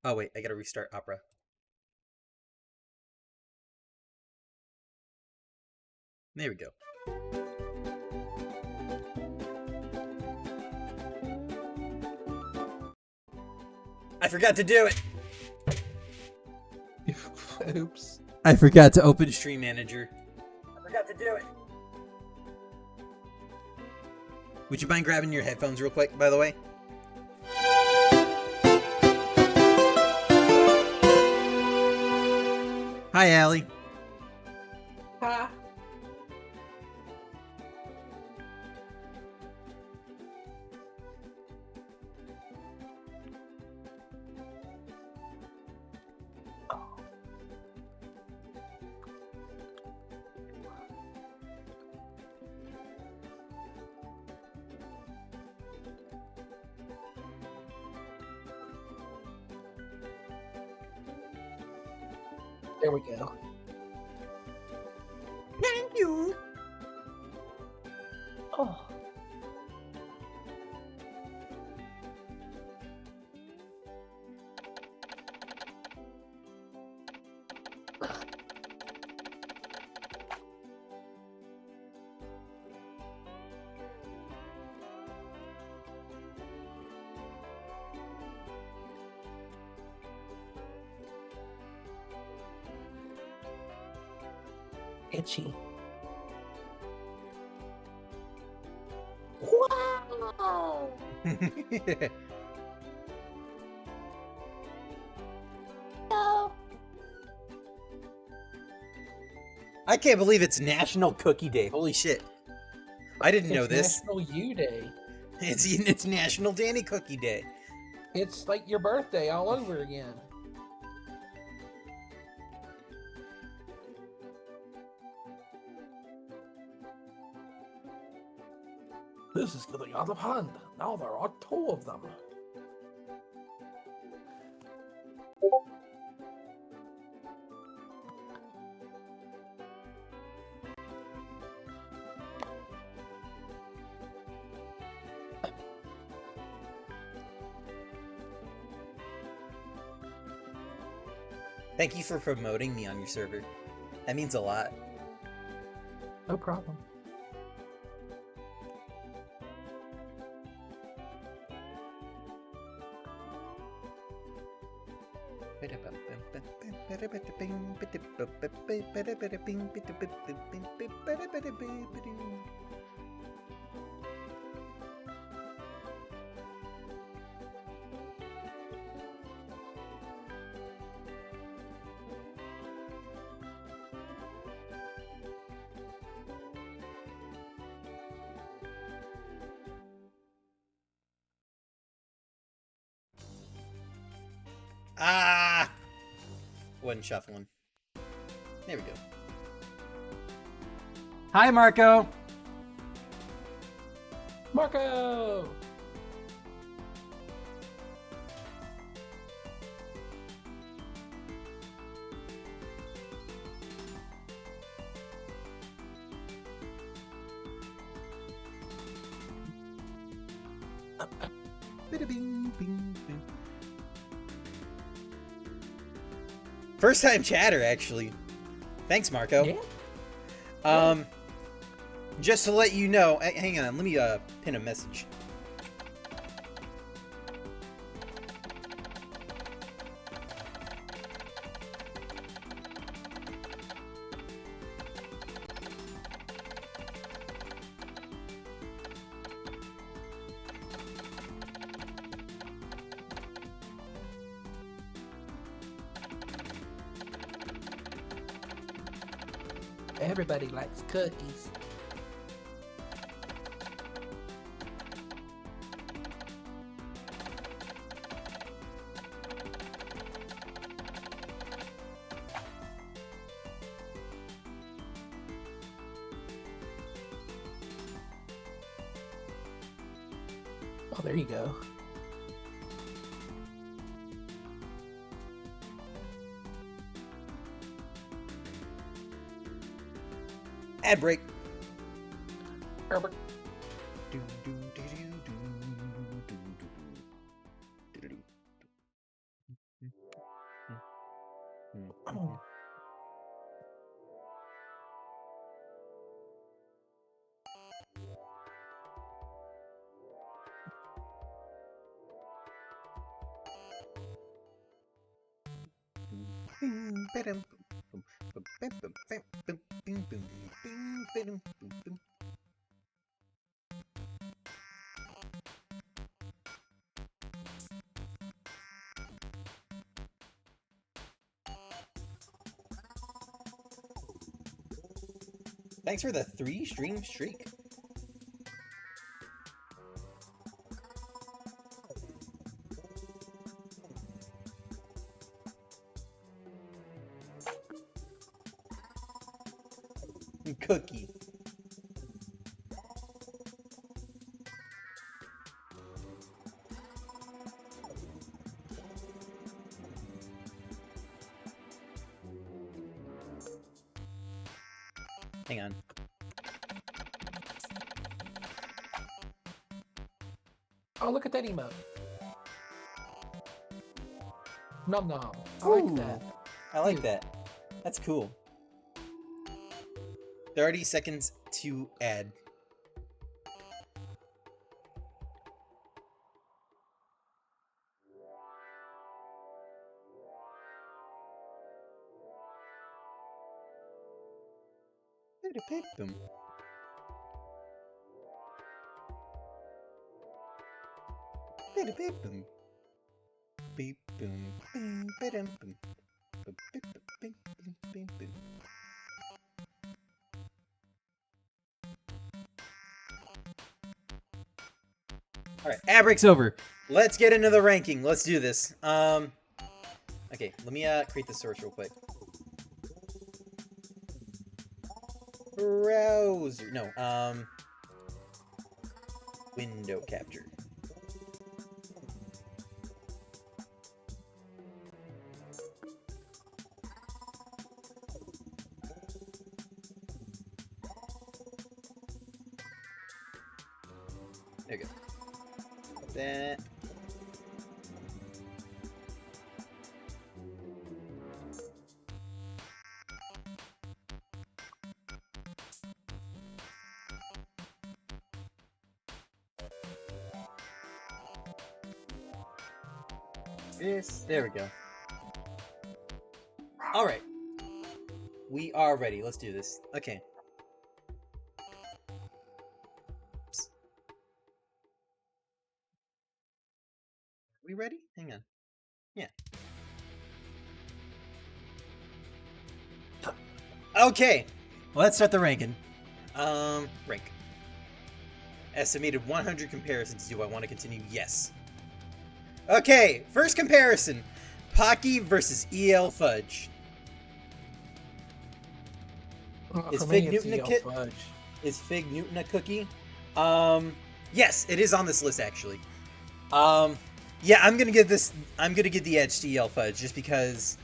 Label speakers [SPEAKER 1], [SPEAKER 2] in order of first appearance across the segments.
[SPEAKER 1] Oh wait, I gotta restart Opera. There we go. I forgot to do it.
[SPEAKER 2] Oops.
[SPEAKER 1] I forgot to open Stream Manager. I forgot to do it. Would you mind grabbing your headphones real quick, by the way? Hi, Allie.
[SPEAKER 2] Ha. There we go.
[SPEAKER 1] Thank you.
[SPEAKER 2] Oh. Itchy. Wow! No.
[SPEAKER 1] I can't believe it's National Cookie Day. Holy shit. I didn't know this.
[SPEAKER 2] National You Day.
[SPEAKER 1] It's National Danny Cookie Day.
[SPEAKER 2] It's like your birthday all over again. This is getting out of hand. Now there are two of them.
[SPEAKER 1] Thank you for promoting me on your server. That means a lot.
[SPEAKER 2] No problem.
[SPEAKER 1] Ah! Wasn't shuffling. There we go. Hi, Marco!
[SPEAKER 2] Marco!
[SPEAKER 1] First time chatter, actually. Thanks, Marco.
[SPEAKER 2] Yeah.
[SPEAKER 1] Just to let you know, hang on, let me pin a message.
[SPEAKER 2] Everybody likes cookies. Oh, there you go.
[SPEAKER 1] Ad break.
[SPEAKER 2] Herbert.
[SPEAKER 1] Thanks for the 3-stream streak. Cookie. Hang on.
[SPEAKER 2] Oh, look at that emote. Nom nom. I
[SPEAKER 1] Ooh.
[SPEAKER 2] like that.
[SPEAKER 1] I like that. That's cool. 30 seconds to add. Boom. Boom. Beep boom. Boom. Boom. Boom. Boom. Boom. Boom. All right, ad break's over. Let's get into the ranking. Let's do this. Okay, let me create the source real quick. Browser. No, window capture. There we go. That. There we go. All right. We are ready. Let's do this. Okay. We ready? Hang on. Yeah. Okay. Well, let's start the ranking. Rank. Estimated 100 comparisons. Do I want to continue? Yes. Okay, first comparison. Pocky versus EL Fudge. Is Fig Newton a kit? Is Fig Newton a cookie? Yes, it is on this list actually. Yeah, I'm gonna give the edge to EL Fudge just because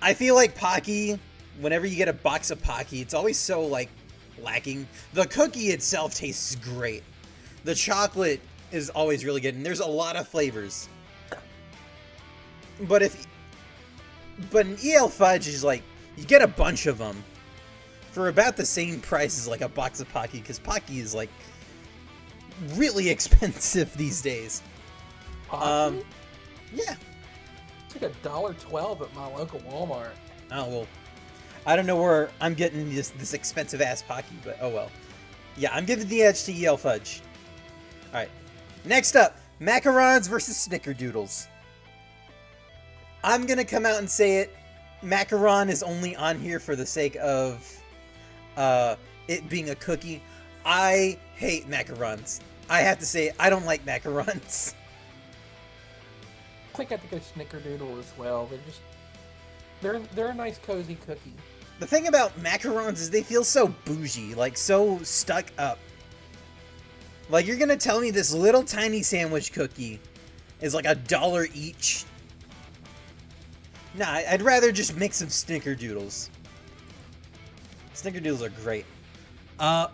[SPEAKER 1] I feel like Pocky, whenever you get a box of Pocky, it's always so like lacking. The cookie itself tastes great. The chocolate is always really good, and there's a lot of flavors. But an EL Fudge is like, you get a bunch of them for about the same price as like a box of Pocky, because Pocky is like really expensive these days.
[SPEAKER 2] Pocky?
[SPEAKER 1] Yeah.
[SPEAKER 2] It's like $1.12 at my local Walmart.
[SPEAKER 1] Oh well, I don't know where I'm getting this expensive ass Pocky, but oh well. Yeah, I'm giving the edge to EL Fudge. All right. Next up, macarons versus snickerdoodles. I'm gonna come out and say it. Macaron is only on here for the sake of it being a cookie. I hate macarons. I have to say it, I don't like macarons.
[SPEAKER 2] I think I have to go snickerdoodle as well. They're a nice cozy cookie.
[SPEAKER 1] The thing about macarons is they feel so bougie, like so stuck up. Like, you're gonna tell me this little tiny sandwich cookie is like $1 each? Nah, I'd rather just make some snickerdoodles. Snickerdoodles are great.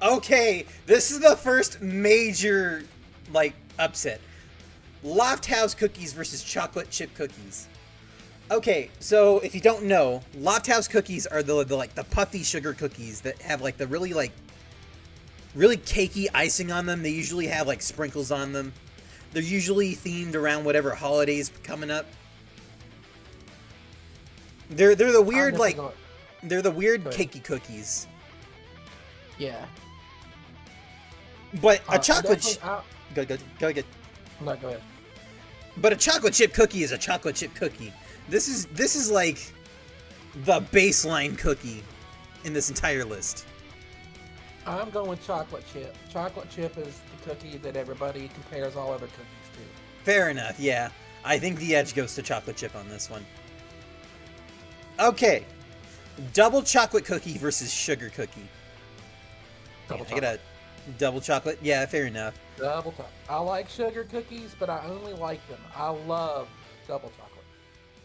[SPEAKER 1] Okay, this is the first major, like, upset. Loft House cookies versus chocolate chip cookies. Okay, so if you don't know, Loft House cookies are the puffy sugar cookies that have like the really cakey icing on them. They usually have like sprinkles on them. They're usually themed around whatever holidays coming up. They're the weird like they're the weird cakey cookies.
[SPEAKER 2] Yeah.
[SPEAKER 1] But a chocolate go.
[SPEAKER 2] No, go ahead.
[SPEAKER 1] But a chocolate chip cookie is a chocolate chip cookie. This is like the baseline cookie in this entire list.
[SPEAKER 2] I'm going chocolate chip. Chocolate chip is the cookie that everybody compares all other cookies to.
[SPEAKER 1] Fair enough, yeah. I think the edge goes to chocolate chip on this one. Okay. Double chocolate cookie versus sugar cookie.
[SPEAKER 2] Double
[SPEAKER 1] I got a double chocolate. Yeah, fair enough.
[SPEAKER 2] Double chocolate. I like sugar cookies, but I only like them. I love double chocolate.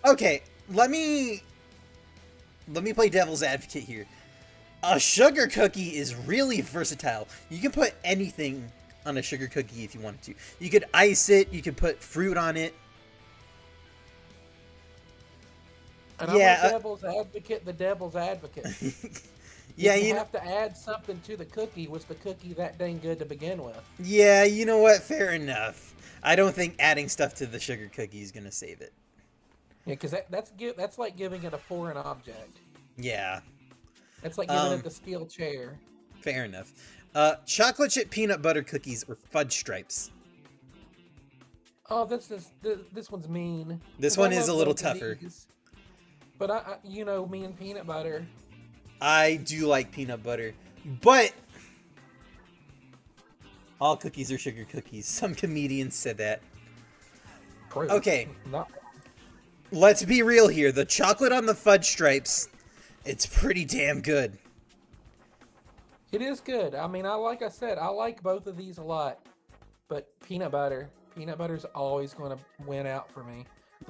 [SPEAKER 1] Okay, let me play devil's advocate here. A sugar cookie is really versatile. You can put anything on a sugar cookie if you wanted to. You could ice it, you could put fruit on it.
[SPEAKER 2] And
[SPEAKER 1] yeah,
[SPEAKER 2] I'm the devil's advocate.
[SPEAKER 1] Yeah,
[SPEAKER 2] you have to add something to the cookie. Was the cookie that dang good to begin with?
[SPEAKER 1] Yeah, you know what? Fair enough. I don't think adding stuff to the sugar cookie is gonna save it.
[SPEAKER 2] Yeah, because that's like giving it a foreign object.
[SPEAKER 1] Yeah.
[SPEAKER 2] That's like giving it the steel chair.
[SPEAKER 1] Fair enough. Chocolate chip peanut butter cookies or fudge stripes.
[SPEAKER 2] Oh, this one's mean.
[SPEAKER 1] This one is a little tougher.
[SPEAKER 2] But I, you know, me and peanut butter.
[SPEAKER 1] I do like peanut butter, but all cookies are sugar cookies. Some comedians said that. Okay. Let's be real here. The chocolate on the fudge stripes, it's pretty damn good.
[SPEAKER 2] It is good. I mean, like I said, I like both of these a lot. But peanut butter's always going to win out for me.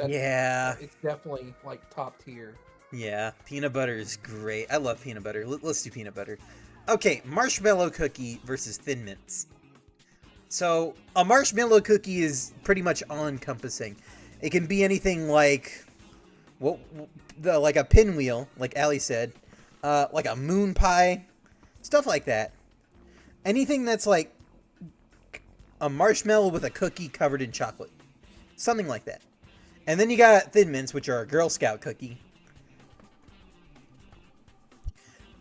[SPEAKER 1] Yeah.
[SPEAKER 2] It's definitely like top tier.
[SPEAKER 1] Yeah, peanut butter is great. I love peanut butter. Let's do peanut butter. Okay, marshmallow cookie versus Thin Mints. So, a marshmallow cookie is pretty much all-encompassing. It can be anything like, like a pinwheel, like Allie said, like a moon pie, stuff like that. Anything that's like a marshmallow with a cookie covered in chocolate. Something like that. And then you got Thin Mints, which are a Girl Scout cookie.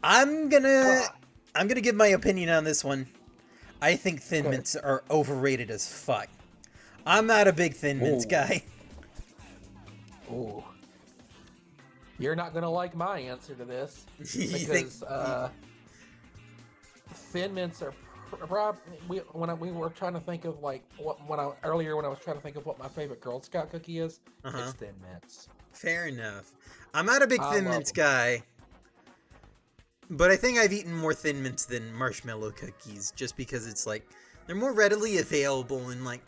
[SPEAKER 1] I'm gonna give my opinion on this one. I think Thin Mints are overrated as fuck. I'm not a big Thin Mints guy.
[SPEAKER 2] Ooh. You're not gonna like my answer to this because Thin Mints are when we were trying to think of like when I was trying to think of what my favorite Girl Scout cookie is, it's Thin Mints.
[SPEAKER 1] Fair enough. I'm not a big Thin Mints guy. But I think I've eaten more Thin Mints than marshmallow cookies, just because it's like they're more readily available and like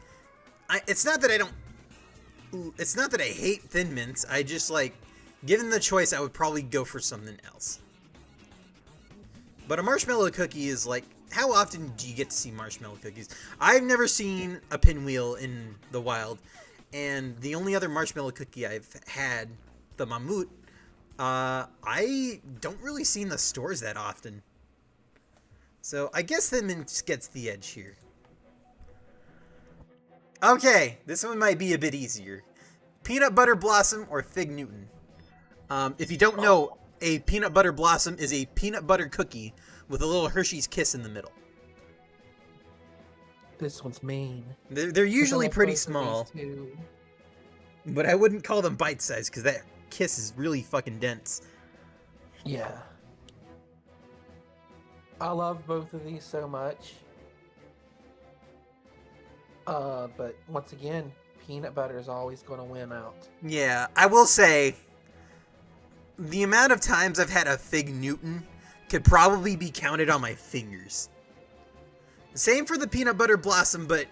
[SPEAKER 1] it's not that I hate Thin Mints. I just like, given the choice, I would probably go for something else. But a marshmallow cookie is like, how often do you get to see marshmallow cookies? I've never seen a pinwheel in the wild, and the only other marshmallow cookie I've had, the Mammut, I don't really see in the stores that often. So I guess Thin Mints gets the edge here. Okay, this one might be a bit easier. Peanut Butter Blossom or Fig Newton? If you don't know, a Peanut Butter Blossom is a peanut butter cookie with a little Hershey's Kiss in the middle.
[SPEAKER 2] This one's mean.
[SPEAKER 1] They're usually pretty small. But I wouldn't call them bite-sized because that Kiss is really fucking dense.
[SPEAKER 2] Yeah. I love both of these so much. But once again, peanut butter is always going to win out.
[SPEAKER 1] Yeah, I will say, the amount of times I've had a Fig Newton could probably be counted on my fingers. Same for the Peanut Butter Blossom, but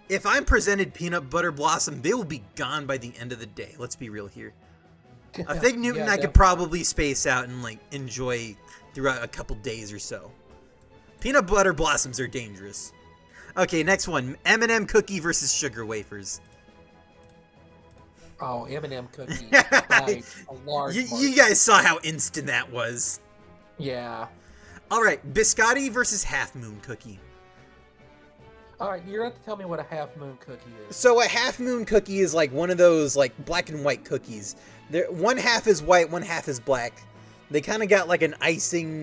[SPEAKER 1] if I'm presented Peanut Butter Blossom, they will be gone by the end of the day. Let's be real here. A Fig Newton I could probably space out and like enjoy throughout a couple days or so. Peanut Butter Blossoms are dangerous. Okay, next one. M&M cookie versus sugar wafers.
[SPEAKER 2] Oh, M&M cookie by a large
[SPEAKER 1] you
[SPEAKER 2] margin.
[SPEAKER 1] guys saw how instant that was.
[SPEAKER 2] Yeah.
[SPEAKER 1] All right, biscotti versus Half Moon Cookie.
[SPEAKER 2] All right, you're going to have to tell me what a half moon cookie is.
[SPEAKER 1] So a Half Moon Cookie is like one of those like black and white cookies. One half is white, one half is black. They kind of got like an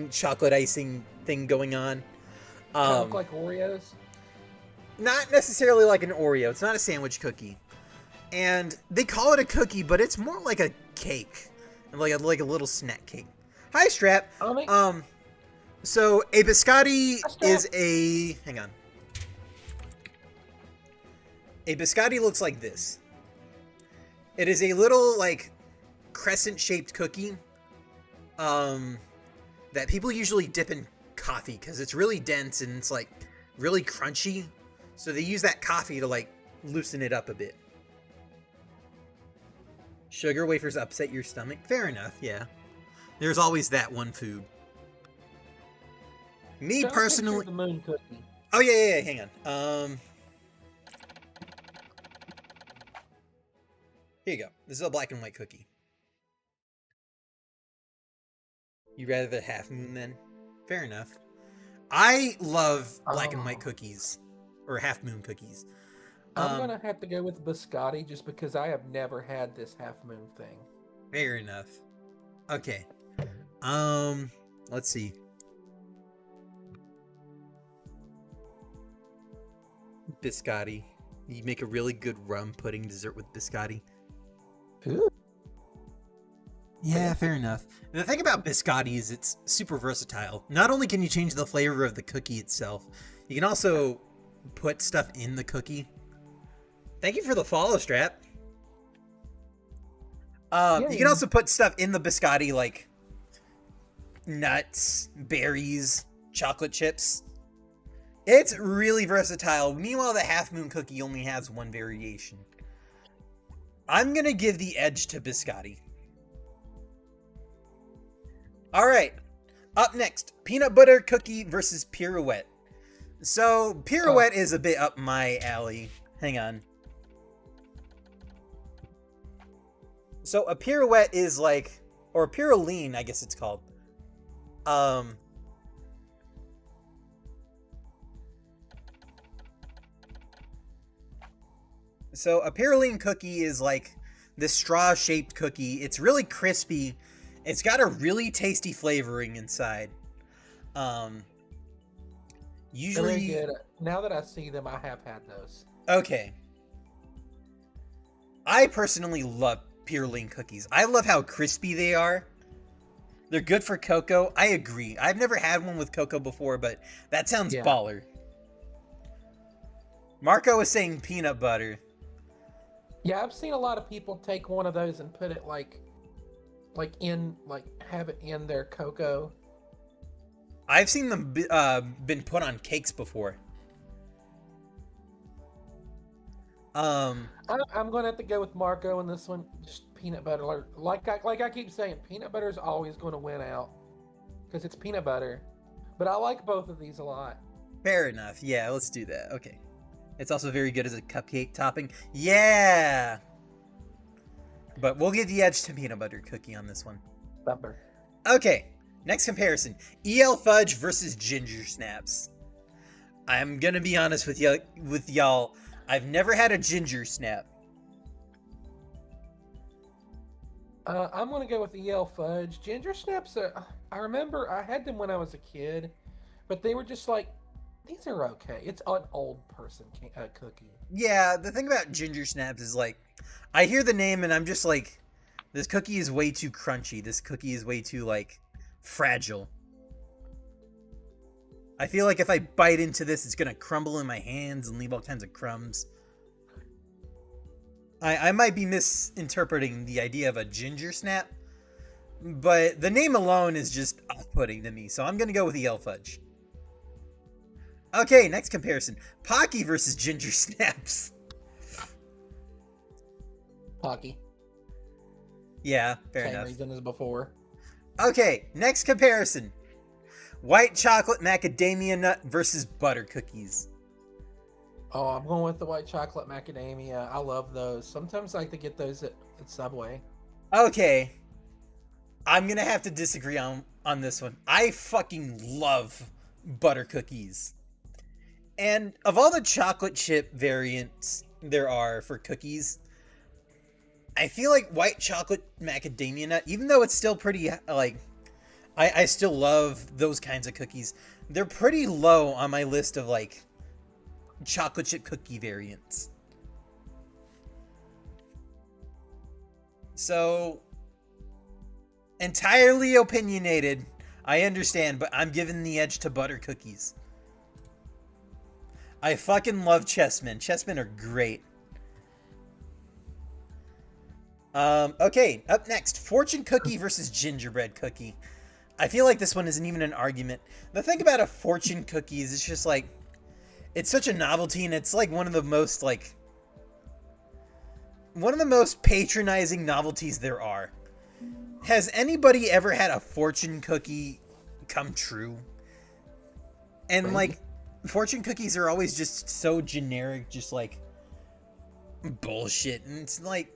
[SPEAKER 1] chocolate icing thing going on.
[SPEAKER 2] Kind of look like Oreos.
[SPEAKER 1] Not necessarily like an Oreo. It's not a sandwich cookie. And they call it a cookie, but it's more like a cake, like a little snack cake. Hi, Strap. So a biscotti is a. Hang on. A biscotti looks like this. It is a little like crescent-shaped cookie, that people usually dip in coffee because it's really dense and it's like really crunchy. So they use that coffee to like loosen it up a bit. Sugar wafers upset your stomach? Fair enough, yeah. There's always that one food. Me personally,
[SPEAKER 2] the moon cookie.
[SPEAKER 1] Oh yeah, hang on. Here you go. This is a black and white cookie. You rather the Half Moon then? Fair enough. I love black and white cookies. Or Half Moon cookies.
[SPEAKER 2] I'm going to have to go with biscotti just because I have never had this half moon thing.
[SPEAKER 1] Fair enough. Okay. Let's see. Biscotti. You make a really good rum pudding dessert with biscotti.
[SPEAKER 2] Ooh.
[SPEAKER 1] Yeah, fair enough. The thing about biscotti is it's super versatile. Not only can you change the flavor of the cookie itself, you can also put stuff in the cookie. Thank you for the follow, Strap. You can also put stuff in the biscotti like nuts, berries, chocolate chips. It's really versatile. Meanwhile, the Half Moon cookie only has one variation. I'm going to give the edge to biscotti. All right. Up next, peanut butter cookie versus pirouette. So, pirouette is a bit up my alley. Hang on. So, a pirouette is like, or a pirouline, I guess it's called. So, a pirouline cookie is like this straw-shaped cookie. It's really crispy. It's got a really tasty flavoring inside. Usually,
[SPEAKER 2] Very good. Now that I see them, I have had those.
[SPEAKER 1] Okay. I personally love pirouline cookies. I love how crispy they are. They're good for cocoa. I agree. I've never had one with cocoa before, but that sounds baller. Marco is saying peanut butter.
[SPEAKER 2] Yeah, I've seen a lot of people take one of those and put it have it in their cocoa.
[SPEAKER 1] I've seen them been put on cakes before.
[SPEAKER 2] I'm gonna have to go with Marco in this one. Just peanut butter. Like I keep saying, peanut butter is always going to win out because it's peanut butter. But I like both of these a lot.
[SPEAKER 1] Fair enough. Yeah, let's do that. Okay. It's also very good as a cupcake topping. Yeah. But we'll give the edge to peanut butter cookie on this one.
[SPEAKER 2] Bumper.
[SPEAKER 1] Okay. Next comparison. EL Fudge versus Ginger Snaps. I'm gonna be honest with y'all. I've never had a ginger snap.
[SPEAKER 2] I'm gonna go with EL Fudge. Ginger Snaps I remember I had them when I was a kid, but they were just like, these are okay. It's an old person cookie.
[SPEAKER 1] Yeah, the thing about Ginger Snaps is like, I hear the name and I'm just like, this cookie is way too crunchy. This cookie is way too like fragile. I feel like if I bite into this, it's gonna crumble in my hands and leave all kinds of crumbs. I might be misinterpreting the idea of a ginger snap, but the name alone is just off-putting to me, so I'm gonna go with EL Fudge. Okay, next comparison. Pocky versus Ginger Snaps.
[SPEAKER 2] Pocky.
[SPEAKER 1] Yeah, fair
[SPEAKER 2] Same
[SPEAKER 1] enough.
[SPEAKER 2] reason as before.
[SPEAKER 1] Okay, next comparison. White chocolate macadamia nut versus butter cookies.
[SPEAKER 2] Oh, I'm going with the white chocolate macadamia. I love those. Sometimes I like to get those at at Subway.
[SPEAKER 1] Okay. I'm gonna have to disagree on this one. I fucking love butter cookies. And of all the chocolate chip variants there are for cookies, I feel like white chocolate macadamia nut, even though it's still pretty, like, I still love those kinds of cookies. They're pretty low on my list of, like, chocolate chip cookie variants. So, entirely opinionated, I understand, but I'm giving the edge to butter cookies. I fucking love chessmen. Chessmen are great. Okay, up next, fortune cookie versus gingerbread cookie. I feel like this one isn't even an argument. The thing about a fortune cookie is it's just like, it's such a novelty, and it's like one of the most patronizing novelties there are. Has anybody ever had a fortune cookie come true? And like, fortune cookies are always just so generic, just like bullshit. And it's like,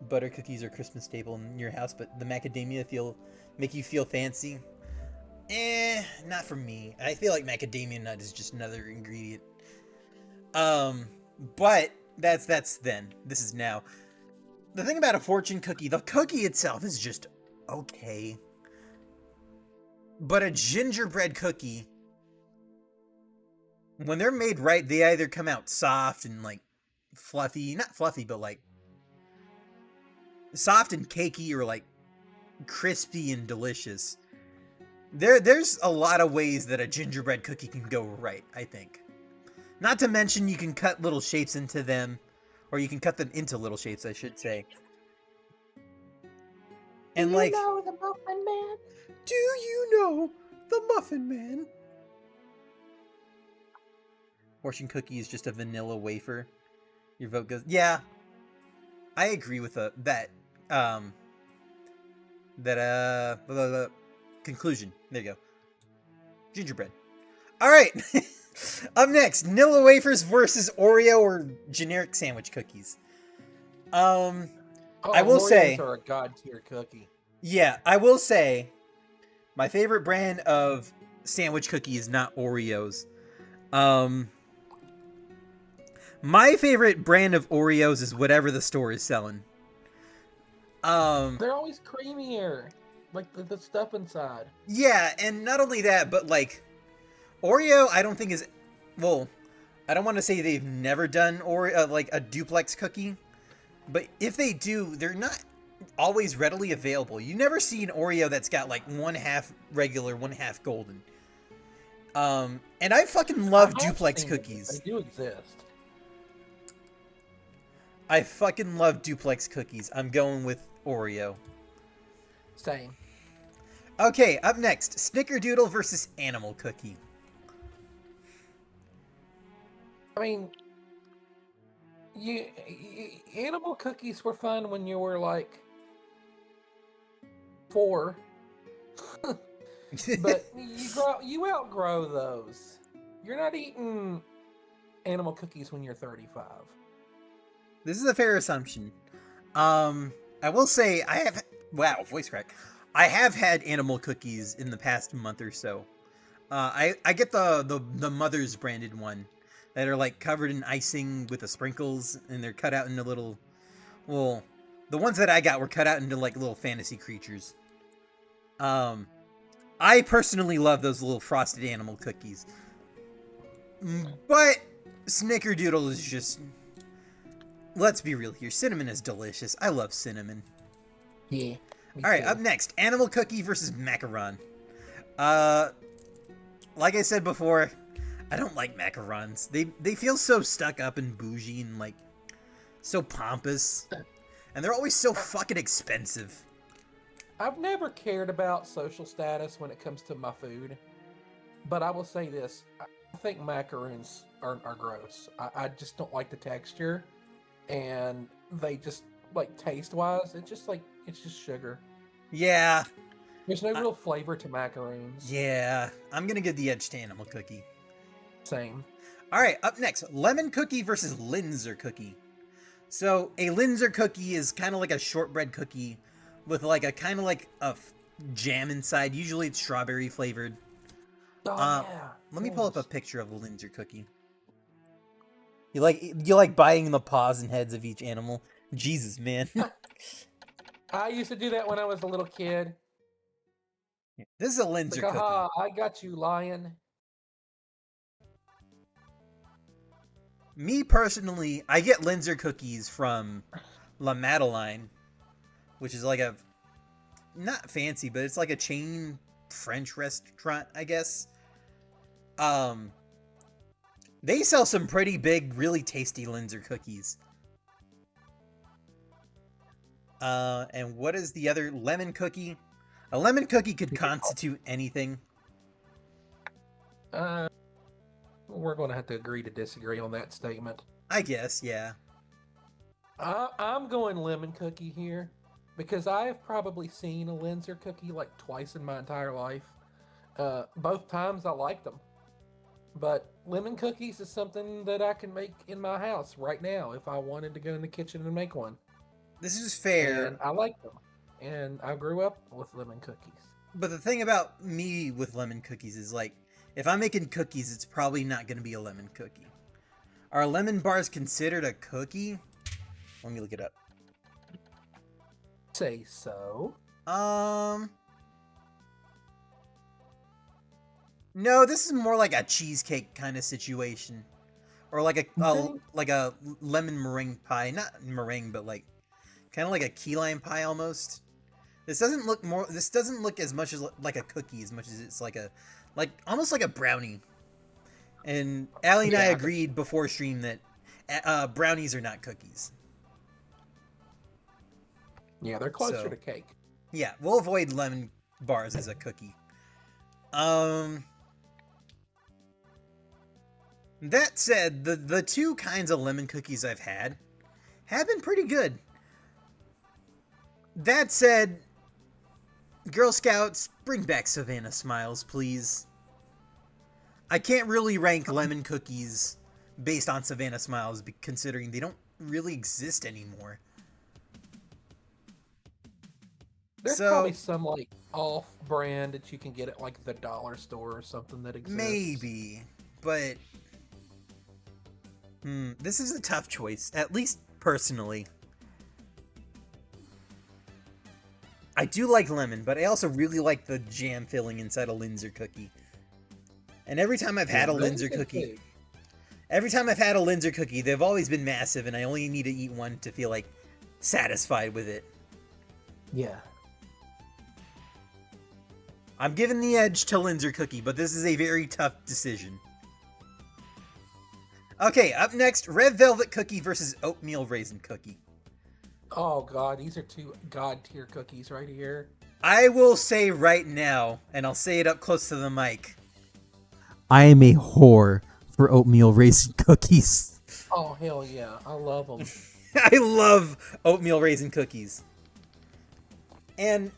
[SPEAKER 1] butter cookies are Christmas staple in your house, but the macadamia make you feel fancy. Not for me. I feel like macadamia nut is just another ingredient. But that's then. This is now. The thing about a fortune cookie, the cookie itself is just okay. But a gingerbread cookie, when they're made right, they either come out soft and like fluffy, not fluffy, but like soft and cakey, or like crispy and delicious. There's a lot of ways that a gingerbread cookie can go right, I think. Not to mention you can cut little shapes into them, or you can cut them into little shapes, I should say. And like,
[SPEAKER 2] do you know the Muffin Man?
[SPEAKER 1] Do you know the Muffin Man? Fortune cookie is just a vanilla wafer. Your vote goes, yeah. I agree with that conclusion. There you go. Gingerbread. All right. Up next, Nilla wafers versus Oreo or generic sandwich cookies. I will say,
[SPEAKER 2] are a god tier cookie.
[SPEAKER 1] Yeah, I will say, my favorite brand of sandwich cookie is not Oreos. My favorite brand of Oreos is whatever the store is selling.
[SPEAKER 2] They're always creamier, like the stuff inside.
[SPEAKER 1] Yeah, and not only that, but like Oreo, I don't think is, well, I don't want to say they've never done Oreo like a duplex cookie, but if they do, they're not always readily available. You never see an Oreo that's got like 1/2 regular, 1/2 golden. And I fucking love duplex cookies.
[SPEAKER 2] They do exist.
[SPEAKER 1] I fucking love duplex cookies. I'm going with Oreo.
[SPEAKER 2] Same.
[SPEAKER 1] Okay, up next, Snickerdoodle versus Animal Cookie.
[SPEAKER 2] I mean, animal cookies were fun when you were like 4, but you outgrow those. You're not eating animal cookies when you're 35.
[SPEAKER 1] This is a fair assumption. I will say wow, voice crack. I have had animal cookies in the past month or so. I get the Mother's branded one that are like covered in icing with the sprinkles, and they're cut out into little, well, the ones that I got were cut out into like little fantasy creatures. I personally love those little frosted animal cookies. But Snickerdoodle is just, let's be real here, cinnamon is delicious. I love cinnamon.
[SPEAKER 2] Yeah.
[SPEAKER 1] Alright, up next, Animal Cookie versus Macaron. Like I said before, I don't like macarons. They feel so stuck up and bougie and like so pompous. And they're always so fucking expensive.
[SPEAKER 2] I've never cared about social status when it comes to my food. But I will say this. I think macarons are gross. I just don't like the texture. And they just, like, taste-wise, it's just sugar.
[SPEAKER 1] Yeah.
[SPEAKER 2] There's no real flavor to macaroons.
[SPEAKER 1] Yeah. I'm gonna give the edge to Animal Cookie.
[SPEAKER 2] Same.
[SPEAKER 1] Alright, up next, Lemon Cookie versus Linzer Cookie. So a Linzer cookie is kind of like a shortbread cookie with like a kind of like jam inside. Usually it's strawberry flavored.
[SPEAKER 2] Oh yeah.
[SPEAKER 1] Let me pull up a picture of a Linzer cookie. You like biting the paws and heads of each animal. Jesus, man.
[SPEAKER 2] I used to do that when I was a little kid.
[SPEAKER 1] This is a Linzer
[SPEAKER 2] Like,
[SPEAKER 1] cookie.
[SPEAKER 2] aha, I got you, lion.
[SPEAKER 1] Me personally, I get Linzer cookies from La Madeleine, which is like a not fancy, but it's like a chain French restaurant, I guess. They sell some pretty big, really tasty Linzer cookies. And what is the other lemon cookie? A lemon cookie could constitute anything.
[SPEAKER 2] We're going to have to agree to disagree on that statement.
[SPEAKER 1] I guess, yeah.
[SPEAKER 2] I'm going lemon cookie here because I have probably seen a Linzer cookie like twice in my entire life. Both times I liked them. But lemon cookies is something that I can make in my house right now if I wanted to go in the kitchen and make one.
[SPEAKER 1] This is fair.
[SPEAKER 2] And I like them. And I grew up with lemon cookies.
[SPEAKER 1] But the thing about me with lemon cookies is like, if I'm making cookies, it's probably not going to be a lemon cookie. Are lemon bars considered a cookie? Let me look it up.
[SPEAKER 2] Say so.
[SPEAKER 1] No, this is more like a cheesecake kind of situation, or like a lemon meringue pie. Not meringue, but like kind of like a key lime pie almost. This doesn't look as much as like a cookie as much as it's like almost like a brownie. And Allie and I agreed before stream that brownies are not cookies.
[SPEAKER 2] Yeah, they're closer to cake.
[SPEAKER 1] Yeah, we'll avoid lemon bars as a cookie. That said, the two kinds of lemon cookies I've had have been pretty good. That said, Girl Scouts, bring back Savannah Smiles, please. I can't really rank lemon cookies based on Savannah Smiles, considering they don't really exist anymore.
[SPEAKER 2] There's probably some like off-brand that you can get at like the dollar store or something that exists.
[SPEAKER 1] Maybe, but this is a tough choice, at least personally. I do like lemon, but I also really like the jam filling inside a Linzer cookie. And every time I've had a Linzer cookie, they've always been massive, and I only need to eat one to feel like satisfied with it.
[SPEAKER 2] Yeah.
[SPEAKER 1] I'm giving the edge to Linzer cookie, but this is a very tough decision. Okay, up next, Red Velvet Cookie versus Oatmeal Raisin Cookie.
[SPEAKER 2] Oh god, these are two god tier cookies right here.
[SPEAKER 1] I will say right now, and I'll say it up close to the mic, I am a whore for Oatmeal Raisin Cookies.
[SPEAKER 2] Oh hell yeah, I love them.
[SPEAKER 1] I love Oatmeal Raisin Cookies. And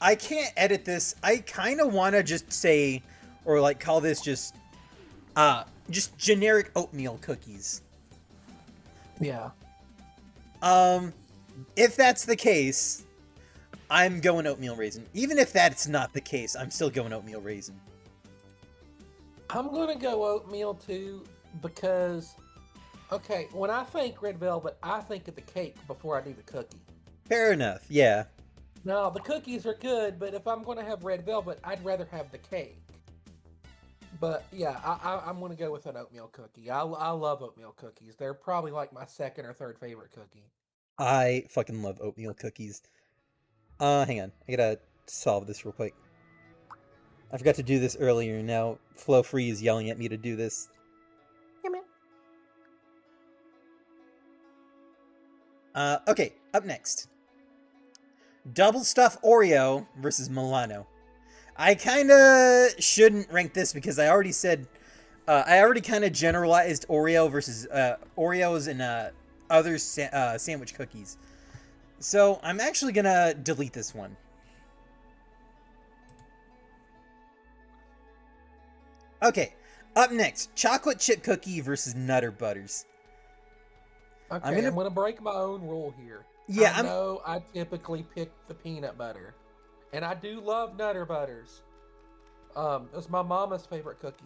[SPEAKER 1] I can't edit this. I kind of want to just say, or like call this just generic oatmeal cookies.
[SPEAKER 2] Yeah.
[SPEAKER 1] If that's the case, I'm going Oatmeal Raisin. Even if that's not the case, I'm still going Oatmeal Raisin.
[SPEAKER 2] I'm gonna go oatmeal too, because, okay, when I think Red Velvet, I think of the cake before I do the cookie.
[SPEAKER 1] Fair enough, yeah.
[SPEAKER 2] No, the cookies are good, but if I'm gonna have Red Velvet, I'd rather have the cake. But yeah, I'm gonna go with an oatmeal cookie. I love oatmeal cookies. They're probably like my second or third favorite cookie.
[SPEAKER 1] I fucking love oatmeal cookies. Hang on. I gotta solve this real quick. I forgot to do this earlier, and now Flow Free is yelling at me to do this.
[SPEAKER 2] Yeah,
[SPEAKER 1] man. Okay, up next. Double Stuffed Oreo versus Milano. I kinda shouldn't rank this because I already said... I already kind of generalized Oreo versus Oreos and other sandwich cookies. So I'm actually gonna delete this one. Okay, up next, chocolate chip cookie versus Nutter Butters.
[SPEAKER 2] Okay, I'm gonna break my own rule here.
[SPEAKER 1] Yeah,
[SPEAKER 2] I know I typically pick the peanut butter, and I do love Nutter Butters. It's my mama's favorite cookie.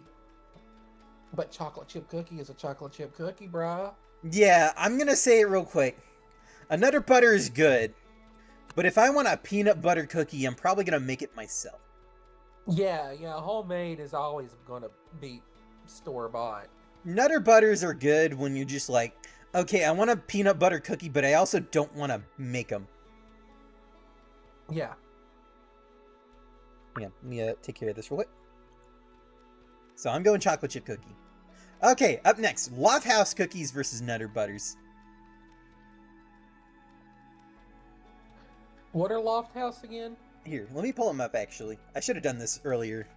[SPEAKER 2] But chocolate chip cookie is a chocolate chip cookie, brah.
[SPEAKER 1] Yeah, I'm gonna say it real quick. A Nutter Butter is good, but if I want a peanut butter cookie, I'm probably gonna make it myself.
[SPEAKER 2] Yeah, homemade is always gonna be store bought.
[SPEAKER 1] Nutter Butters are good when you're just like, okay, I want a peanut butter cookie, but I also don't want to make them.
[SPEAKER 2] Yeah.
[SPEAKER 1] Hang on, let me take care of this real quick. So I'm going chocolate chip cookie. Okay, up next, Loft House cookies versus Nutter Butters.
[SPEAKER 2] What are Loft House again?
[SPEAKER 1] Here, let me pull them up, actually. I should have done this earlier.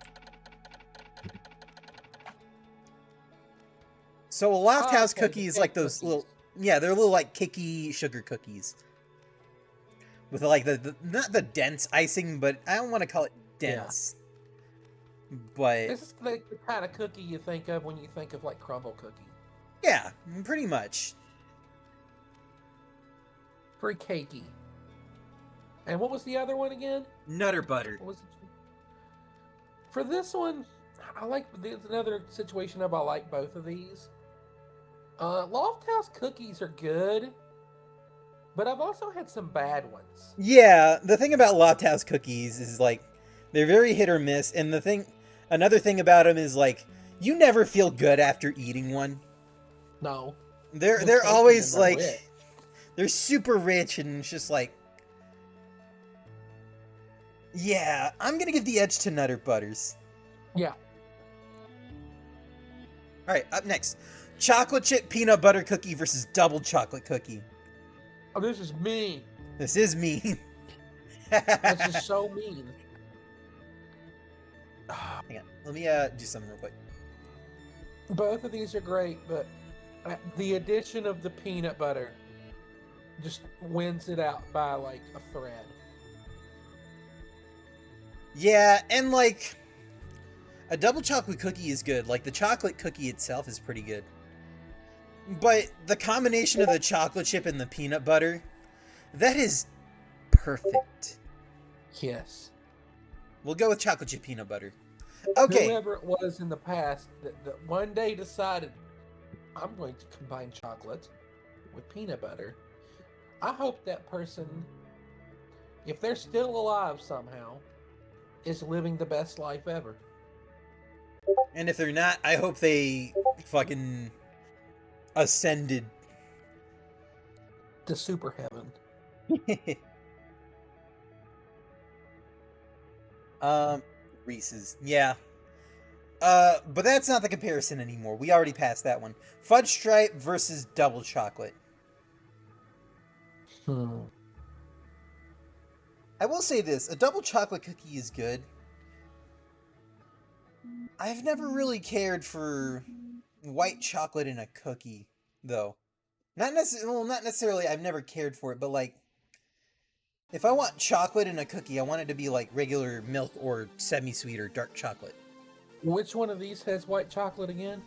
[SPEAKER 1] So a Loft House cookie is like those little... Yeah, they're little, like, cakey sugar cookies. With, like, not the dense icing, but I don't want to call it dense. Yeah. But...
[SPEAKER 2] This is the kind of cookie you think of when you think of, like, crumble cookie.
[SPEAKER 1] Yeah, pretty much.
[SPEAKER 2] Very cakey. And what was the other one again?
[SPEAKER 1] Nutter Butter.
[SPEAKER 2] What was it? For this one, I like... There's another situation of I like both of these. Loft House cookies are good, but I've also had some bad ones.
[SPEAKER 1] Yeah, the thing about Loft House cookies is, like, they're very hit or miss, and another thing about them is, like, you never feel good after eating one.
[SPEAKER 2] No.
[SPEAKER 1] They're always, like, they're super rich, and it's just, like, yeah, I'm gonna give the edge to Nutter Butters.
[SPEAKER 2] Yeah.
[SPEAKER 1] Alright, up next. Chocolate chip peanut butter cookie versus double chocolate cookie.
[SPEAKER 2] Oh, this is mean.
[SPEAKER 1] This is mean.
[SPEAKER 2] This is so mean.
[SPEAKER 1] Hang on. Let me do something real quick.
[SPEAKER 2] Both of these are great, but the addition of the peanut butter just wins it out by like a thread.
[SPEAKER 1] Yeah, and like a double chocolate cookie is good. Like the chocolate cookie itself is pretty good. But the combination of the chocolate chip and the peanut butter, that is perfect.
[SPEAKER 2] Yes.
[SPEAKER 1] We'll go with chocolate chip peanut butter. Okay.
[SPEAKER 2] Whoever it was in the past that one day decided, I'm going to combine chocolate with peanut butter. I hope that person, if they're still alive somehow, is living the best life ever.
[SPEAKER 1] And if they're not, I hope they fucking ascended
[SPEAKER 2] to super heaven.
[SPEAKER 1] Reese's. Yeah. But that's not the comparison anymore. We already passed that one. Fudge Stripe versus double chocolate. I will say this, a double chocolate cookie is good. I've never really cared for white chocolate in a cookie, though. Not necessarily I've never cared for it, but like, if I want chocolate in a cookie, I want it to be like regular milk or semi-sweet or dark chocolate.
[SPEAKER 2] Which one of these has white chocolate again?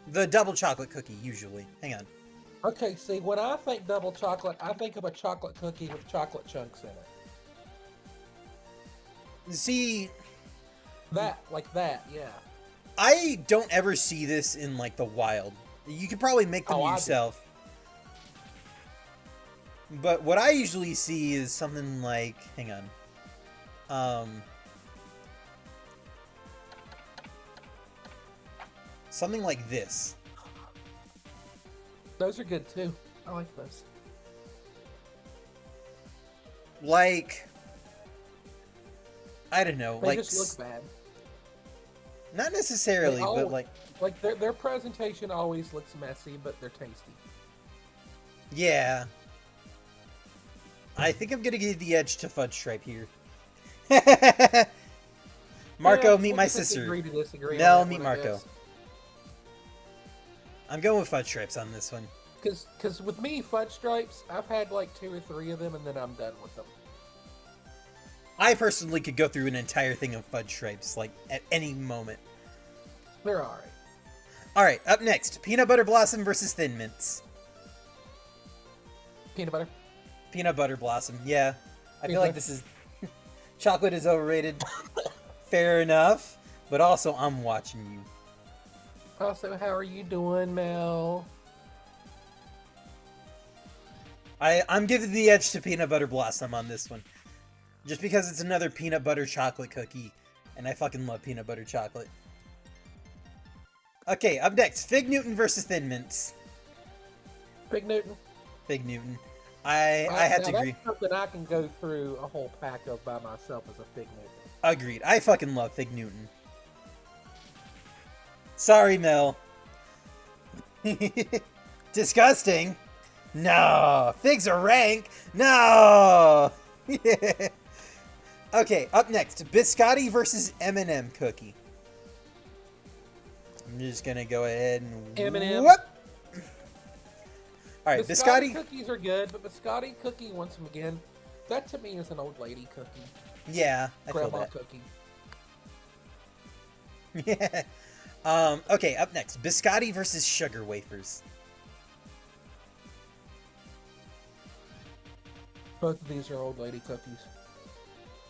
[SPEAKER 1] The double chocolate cookie, usually. Hang on.
[SPEAKER 2] Okay, see, when I think double chocolate, I think of a chocolate cookie with chocolate chunks in it.
[SPEAKER 1] See...
[SPEAKER 2] That, like that, yeah.
[SPEAKER 1] I don't ever see this in, like, the wild. You could probably make them yourself. But what I usually see is something like... Hang on. Something like this.
[SPEAKER 2] Those are good, too. I like those.
[SPEAKER 1] Like... I don't know.
[SPEAKER 2] They just look bad.
[SPEAKER 1] Not necessarily, but like...
[SPEAKER 2] Like, their presentation always looks messy, but they're tasty.
[SPEAKER 1] Yeah. I think I'm gonna give the edge to Fudge Stripe here. Marco, meet my sister.
[SPEAKER 2] Agree to disagree
[SPEAKER 1] no, meet Marco. I'm going with Fudge Stripes on this one.
[SPEAKER 2] Because with me, Fudge Stripes, I've had like 2 or 3 of them, and then I'm done with them.
[SPEAKER 1] I personally could go through an entire thing of Fudge Stripes, like, at any moment.
[SPEAKER 2] They're alright.
[SPEAKER 1] Alright, up next, Peanut Butter Blossom versus Thin Mints.
[SPEAKER 2] Peanut butter.
[SPEAKER 1] Peanut butter blossom. Yeah. I feel
[SPEAKER 2] Okay.
[SPEAKER 1] like this is chocolate is overrated. Fair enough. But also, I'm watching you.
[SPEAKER 2] Also, how are you doing, Mel?
[SPEAKER 1] I'm giving the edge to peanut butter blossom on this one. Just because it's another peanut butter chocolate cookie. And I fucking love peanut butter chocolate. Okay, up next. Fig Newton versus Thin Mints.
[SPEAKER 2] Fig Newton.
[SPEAKER 1] Fig Newton. I have to agree.
[SPEAKER 2] That's something I can go through a whole pack of by myself as a Fig Newton.
[SPEAKER 1] Agreed. I fucking love Fig Newton. Sorry, Mel. Disgusting. No. Figs are rank. No. Okay, up next. Biscotti versus M&M cookie. I'm just going to go ahead and...
[SPEAKER 2] M&M.
[SPEAKER 1] Whoop. All right,
[SPEAKER 2] Biscotti
[SPEAKER 1] Biscotti.
[SPEAKER 2] cookies are good, but Biscotti cookie, once again, that to me is an old lady cookie.
[SPEAKER 1] Yeah, I feel
[SPEAKER 2] Grandma
[SPEAKER 1] that.
[SPEAKER 2] cookie.
[SPEAKER 1] Yeah. Okay, up next. Biscotti versus sugar wafers.
[SPEAKER 2] Both of these are old lady cookies.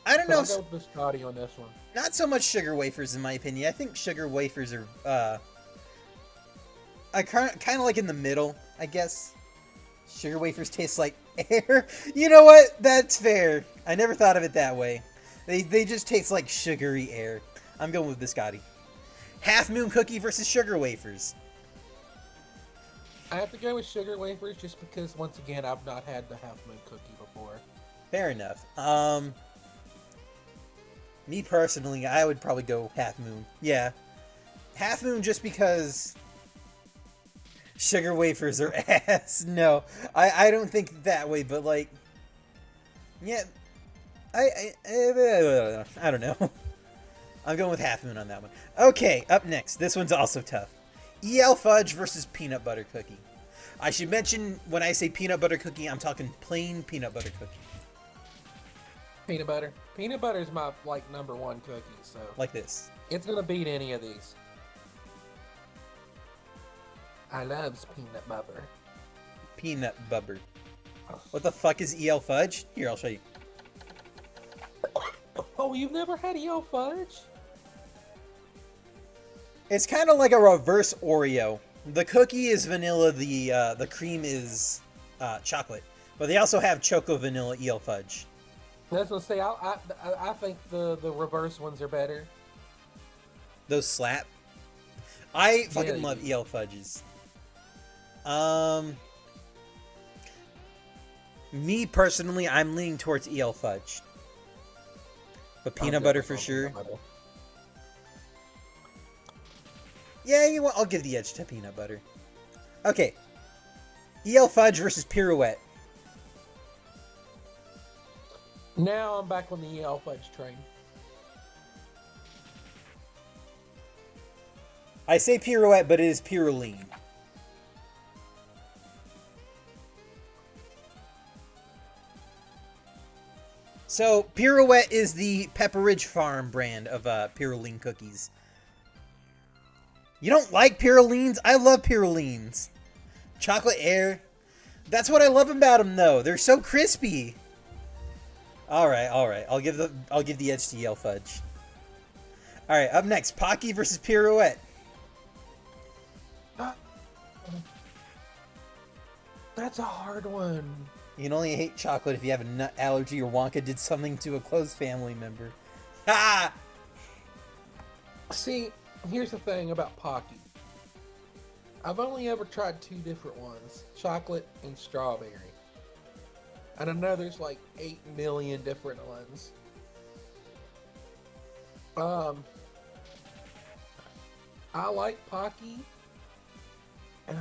[SPEAKER 1] I don't
[SPEAKER 2] But
[SPEAKER 1] know.
[SPEAKER 2] I'll go with Biscotti on this one.
[SPEAKER 1] Not so much sugar wafers, in my opinion. I think sugar wafers are, I kind of like in the middle, I guess. Sugar wafers taste like air. You know what? That's fair. I never thought of it that way. They just taste like sugary air. I'm going with Biscotti. Half Moon cookie versus sugar wafers.
[SPEAKER 2] I have to go with sugar wafers just because, once again, I've not had the Half Moon cookie before.
[SPEAKER 1] Fair enough. Me personally, I would probably go Half Moon. Yeah. Half Moon just because sugar wafers are ass. No, I don't think that way, but like, yeah, I don't know. I'm going with Half Moon on that one. Okay, up next. This one's also tough. EL Fudge versus Peanut Butter Cookie. I should mention, when I say peanut butter cookie, I'm talking plain peanut butter cookie.
[SPEAKER 2] Peanut butter. Peanut butter is my, like, #1 cookie, so...
[SPEAKER 1] Like this.
[SPEAKER 2] It's gonna beat any of these. I loves peanut butter.
[SPEAKER 1] Peanut butter. What the fuck is EL Fudge? Here, I'll show you.
[SPEAKER 2] Oh, you've never had EL Fudge?
[SPEAKER 1] It's kind of like a reverse Oreo. The cookie is vanilla, the cream is chocolate. But they also have Choco Vanilla EL Fudge.
[SPEAKER 2] I was gonna say, I think the reverse ones are better.
[SPEAKER 1] Those slap. I fucking
[SPEAKER 2] Yeah,
[SPEAKER 1] love EL Fudges. Me personally, I'm leaning towards EL Fudge. But peanut butter for sure. Yeah, you know what? I'll give the edge to peanut butter. Okay. EL Fudge versus Pirouette.
[SPEAKER 2] Now I'm back on the EL Fudge train.
[SPEAKER 1] I say Pirouette, but it is Pyroline. So, Pirouette is the Pepperidge Farm brand of Pyroline cookies. You don't like Pyrolines? I love Pyrolines. Chocolate air. That's what I love about them, though. They're so crispy. All right. I'll give the edge to EL Fudge. All right, up next, Pocky versus Pirouette.
[SPEAKER 2] That's a hard one.
[SPEAKER 1] You can only hate chocolate if you have a nut allergy or Wonka did something to a close family member. Ha!
[SPEAKER 2] See, here's the thing about Pocky. I've only ever tried 2 different ones, chocolate and strawberry. And I know there's like 8 million different ones. I like Pocky, and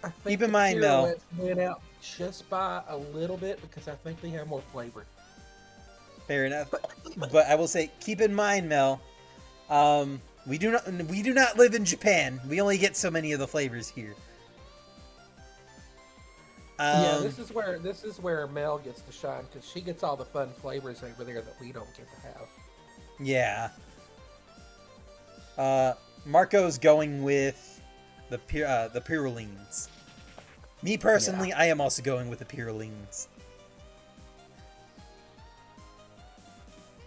[SPEAKER 2] I think
[SPEAKER 1] Keep in
[SPEAKER 2] the
[SPEAKER 1] mind, Mel.
[SPEAKER 2] Pirouettes went out just by a little bit because I think they have more flavor.
[SPEAKER 1] Fair enough. But I will say, keep in mind, Mel, we do not live in Japan. We only get so many of the flavors here.
[SPEAKER 2] Yeah, this is where Mel gets to shine because she gets all the fun flavors over there that we don't get to have.
[SPEAKER 1] Yeah. Marco's going with The Purolines. Me personally, I am also going with the Purolines.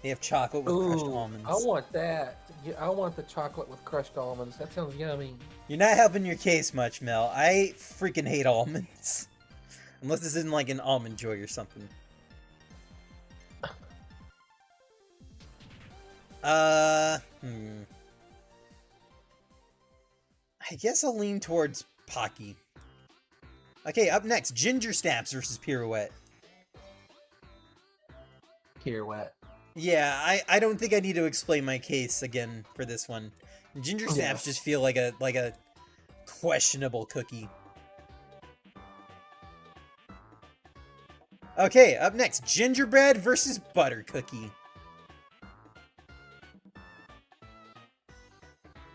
[SPEAKER 1] They have chocolate with crushed almonds.
[SPEAKER 2] I want that. I want the chocolate with crushed almonds. That sounds yummy.
[SPEAKER 1] You're not helping your case much, Mel. I freaking hate almonds. Unless this isn't like an Almond Joy or something. I guess I'll lean towards Pocky. Okay, up next, Ginger Snaps versus Pirouette.
[SPEAKER 2] Pirouette.
[SPEAKER 1] Yeah, I don't think I need to explain my case again for this one. Ginger Snaps just feel like a questionable cookie. Okay, up next, Gingerbread versus Butter Cookie.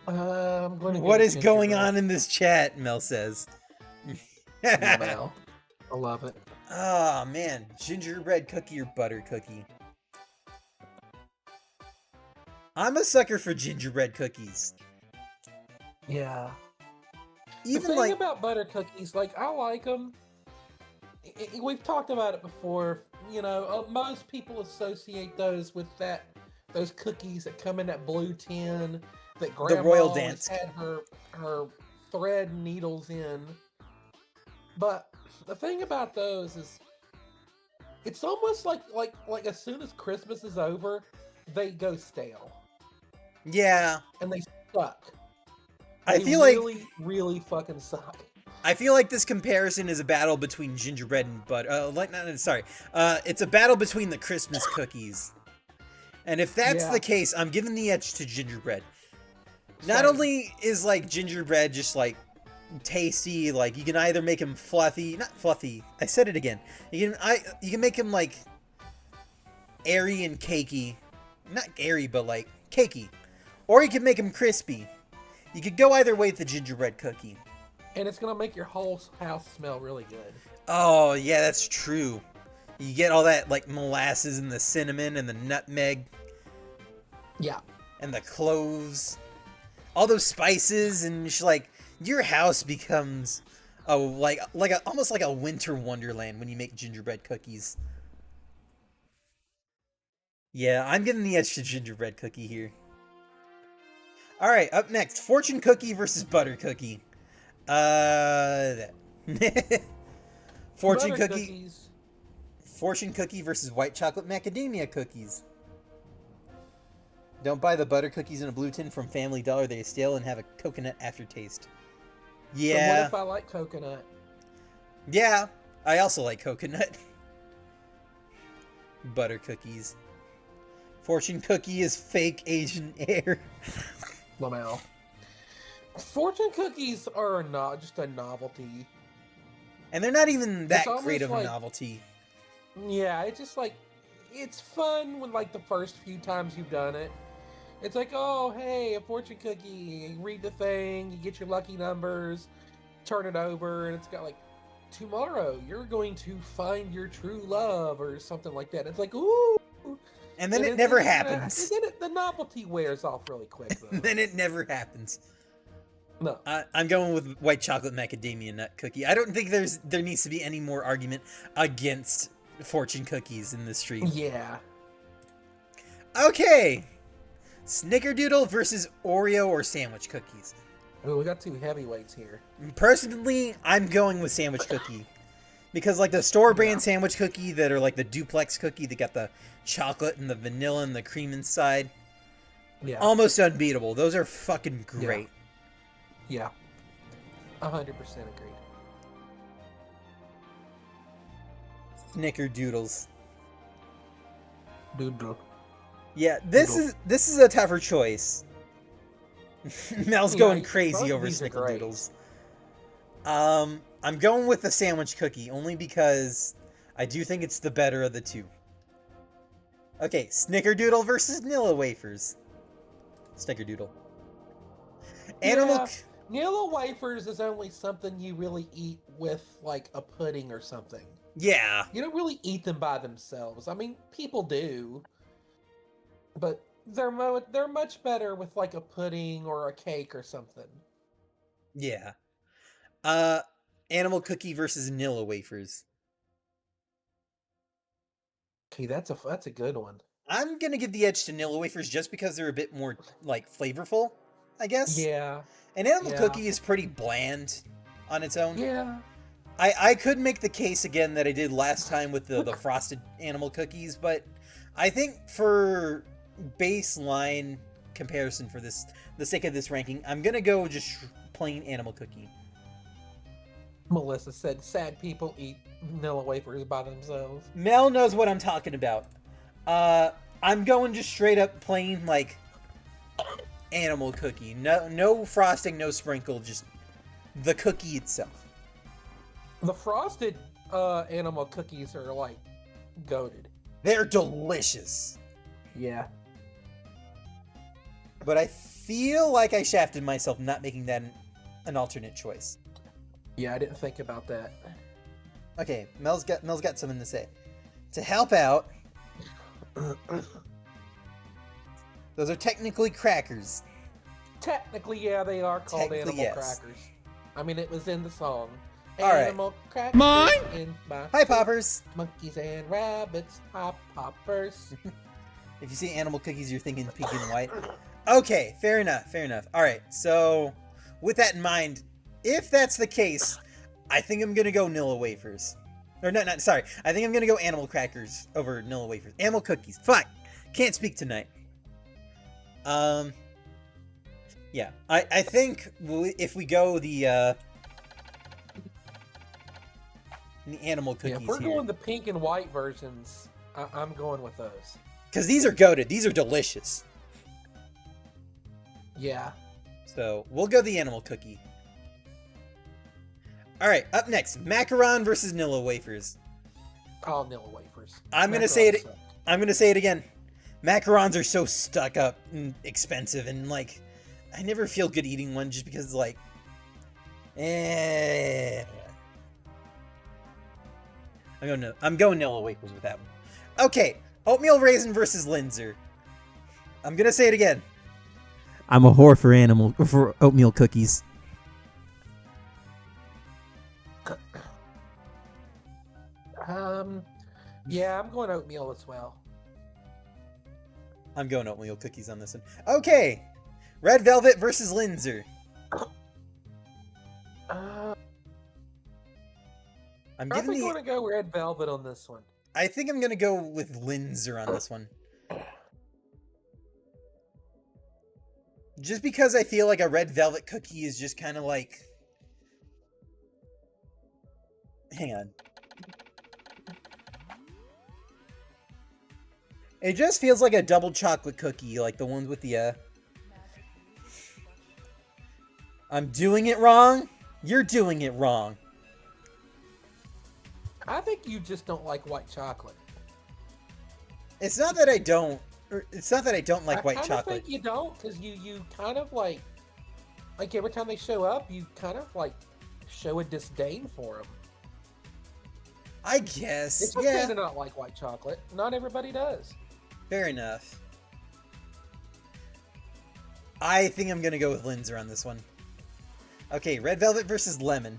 [SPEAKER 2] I'm going to
[SPEAKER 1] What is going on in this chat? Mel says.
[SPEAKER 2] Mel. I love it.
[SPEAKER 1] Oh man, gingerbread cookie or butter cookie? I'm a sucker for gingerbread cookies.
[SPEAKER 2] Yeah.
[SPEAKER 1] Even
[SPEAKER 2] the thing
[SPEAKER 1] like
[SPEAKER 2] about butter cookies, like I like them. We've talked about it before. You know, most people associate those with those cookies that come in that blue tin that Grandma
[SPEAKER 1] the Royal
[SPEAKER 2] always
[SPEAKER 1] Dance
[SPEAKER 2] had her thread needles in. But the thing about those is, it's almost like as soon as Christmas is over, they go stale.
[SPEAKER 1] Yeah.
[SPEAKER 2] And they suck.
[SPEAKER 1] I
[SPEAKER 2] They
[SPEAKER 1] feel
[SPEAKER 2] really fucking suck.
[SPEAKER 1] I feel like this comparison is a battle between gingerbread and butter. It's a battle between the Christmas cookies. And if that's the case, I'm giving the edge to gingerbread. Not only is like gingerbread just like tasty, like you can either make them fluffy, not fluffy. I said it again. You can make them like airy and cakey, not airy but like cakey, or you can make them crispy. You could go either way with the gingerbread cookie.
[SPEAKER 2] And it's gonna make your whole house smell really good.
[SPEAKER 1] Oh yeah, that's true. You get all that like molasses and the cinnamon and the nutmeg.
[SPEAKER 2] Yeah.
[SPEAKER 1] And the cloves. All those spices, and just like your house becomes almost like a winter wonderland when you make gingerbread cookies. Yeah, I'm giving the edge to gingerbread cookie here. All right, up next, fortune cookie versus butter cookie. Fortune
[SPEAKER 2] Butter
[SPEAKER 1] cookie.
[SPEAKER 2] Cookies.
[SPEAKER 1] Fortune cookie versus white chocolate macadamia cookies. Don't buy the butter cookies in a blue tin from Family Dollar. They stale and have a coconut aftertaste. Yeah.
[SPEAKER 2] But what if I like coconut?
[SPEAKER 1] Yeah, I also like coconut. Butter cookies. Fortune cookie is fake Asian air.
[SPEAKER 2] Lamau. Fortune cookies are not just a novelty.
[SPEAKER 1] And they're not even that
[SPEAKER 2] It's
[SPEAKER 1] great of
[SPEAKER 2] almost
[SPEAKER 1] a novelty.
[SPEAKER 2] Yeah, it's just like, it's fun when like the first few times you've done it. It's like, oh, hey, a fortune cookie. You read the thing, you get your lucky numbers, turn it over, and it's got like, tomorrow you're going to find your true love or something like that. It's like, ooh.
[SPEAKER 1] And then it never happens.
[SPEAKER 2] And then the novelty wears off really quick, though.
[SPEAKER 1] Then it never happens.
[SPEAKER 2] No.
[SPEAKER 1] I'm going with white chocolate macadamia nut cookie. I don't think there needs to be any more argument against fortune cookies in this stream.
[SPEAKER 2] Yeah.
[SPEAKER 1] Okay. Snickerdoodle versus Oreo or sandwich cookies.
[SPEAKER 2] Oh, we got two heavyweights here.
[SPEAKER 1] Personally, I'm going with sandwich cookie. Because like the store brand sandwich cookie that are like the duplex cookie that got the chocolate and the vanilla and the cream inside.
[SPEAKER 2] Yeah.
[SPEAKER 1] Almost unbeatable. Those are fucking great.
[SPEAKER 2] Yeah. 100% agreed.
[SPEAKER 1] Snickerdoodles.
[SPEAKER 2] Doodle.
[SPEAKER 1] Yeah, this is a tougher choice. Mel's going crazy over Snickerdoodles. I'm going with the sandwich cookie only because I do think it's the better of the two. Okay, Snickerdoodle versus Nilla wafers. Snickerdoodle.
[SPEAKER 2] Nilla wafers is only something you really eat with like a pudding or something.
[SPEAKER 1] Yeah.
[SPEAKER 2] You don't really eat them by themselves. I mean, people do. But they're much better with like a pudding or a cake or something.
[SPEAKER 1] Yeah. Uh, animal cookie versus Nilla wafers.
[SPEAKER 2] Okay, that's a good one.
[SPEAKER 1] I'm gonna give the edge to Nilla wafers just because they're a bit more like flavorful, I guess.
[SPEAKER 2] Yeah,
[SPEAKER 1] An animal
[SPEAKER 2] yeah,
[SPEAKER 1] cookie is pretty bland on its own.
[SPEAKER 2] yeah.
[SPEAKER 1] I could make the case again that I did last time with the frosted animal cookies, but I think for baseline comparison for the sake of this ranking, I'm gonna go just plain animal cookie.
[SPEAKER 2] Melissa said, "Sad people eat vanilla wafers by themselves."
[SPEAKER 1] Mel knows what I'm talking about. I'm going just straight up plain like animal cookie. No frosting, no sprinkle, just the cookie itself.
[SPEAKER 2] The frosted animal cookies are like goated.
[SPEAKER 1] They're delicious.
[SPEAKER 2] Yeah.
[SPEAKER 1] But I feel like I shafted myself not making that an alternate choice.
[SPEAKER 2] Yeah, I didn't think about that.
[SPEAKER 1] Okay, Mel's got something to say. To help out, those are technically crackers.
[SPEAKER 2] Technically, yeah, they are called
[SPEAKER 1] Technically,
[SPEAKER 2] animal
[SPEAKER 1] yes.
[SPEAKER 2] crackers. I mean, it was in the song.
[SPEAKER 1] All right.
[SPEAKER 2] Animal crackers
[SPEAKER 3] Mine?
[SPEAKER 2] in my
[SPEAKER 1] Hi, poppers.
[SPEAKER 2] monkeys and rabbits, hop poppers.
[SPEAKER 1] If you see animal cookies, you're thinking pink and white. Okay, fair enough, fair enough. All right, so with that in mind, if that's the case, I think I'm gonna go Nilla wafers. Or not sorry. I think I'm gonna go animal crackers over Nilla wafers. Animal cookies. Fuck. Can't speak tonight. Yeah. I think if we go the animal cookies
[SPEAKER 2] Yeah, if we're
[SPEAKER 1] here,
[SPEAKER 2] going the pink and white versions, I'm going with those.
[SPEAKER 1] because these are goated. These are delicious.
[SPEAKER 2] Yeah.
[SPEAKER 1] So we'll go the animal cookie. All right, up next, macaron versus Nilla wafers.
[SPEAKER 2] Oh, Nilla wafers.
[SPEAKER 1] I'm gonna say it.
[SPEAKER 2] Macarons suck.
[SPEAKER 1] I'm gonna say it again. Macarons are so stuck up and expensive, and like, I never feel good eating one just because it's like, I'm going Nilla wafers with that one. Okay, oatmeal raisin versus Linzer. I'm gonna say it again. I'm a whore for oatmeal cookies.
[SPEAKER 2] Yeah, I'm going oatmeal as well.
[SPEAKER 1] I'm going oatmeal cookies on this one. Okay, red velvet versus Linzer. I'm
[SPEAKER 2] I
[SPEAKER 1] giving
[SPEAKER 2] think
[SPEAKER 1] the.
[SPEAKER 2] I'm going to go red velvet on this one.
[SPEAKER 1] I think I'm gonna go with Linzer on this one. Just because I feel like a red velvet cookie is just kind of like. Hang on. It just feels like a double chocolate cookie, like the ones with the. I'm doing it wrong? You're doing it wrong.
[SPEAKER 2] I think you just don't like white chocolate.
[SPEAKER 1] It's not that I don't. It's not that I don't like white
[SPEAKER 2] I
[SPEAKER 1] chocolate.
[SPEAKER 2] think you don't, because you kind of like every time they show up, you kind of like show a disdain for them.
[SPEAKER 1] I guess.
[SPEAKER 2] It's okay
[SPEAKER 1] Yeah.
[SPEAKER 2] to not like white chocolate. Not everybody does.
[SPEAKER 1] Fair enough. I think I'm gonna go with Linzer on this one. Okay, red velvet versus lemon.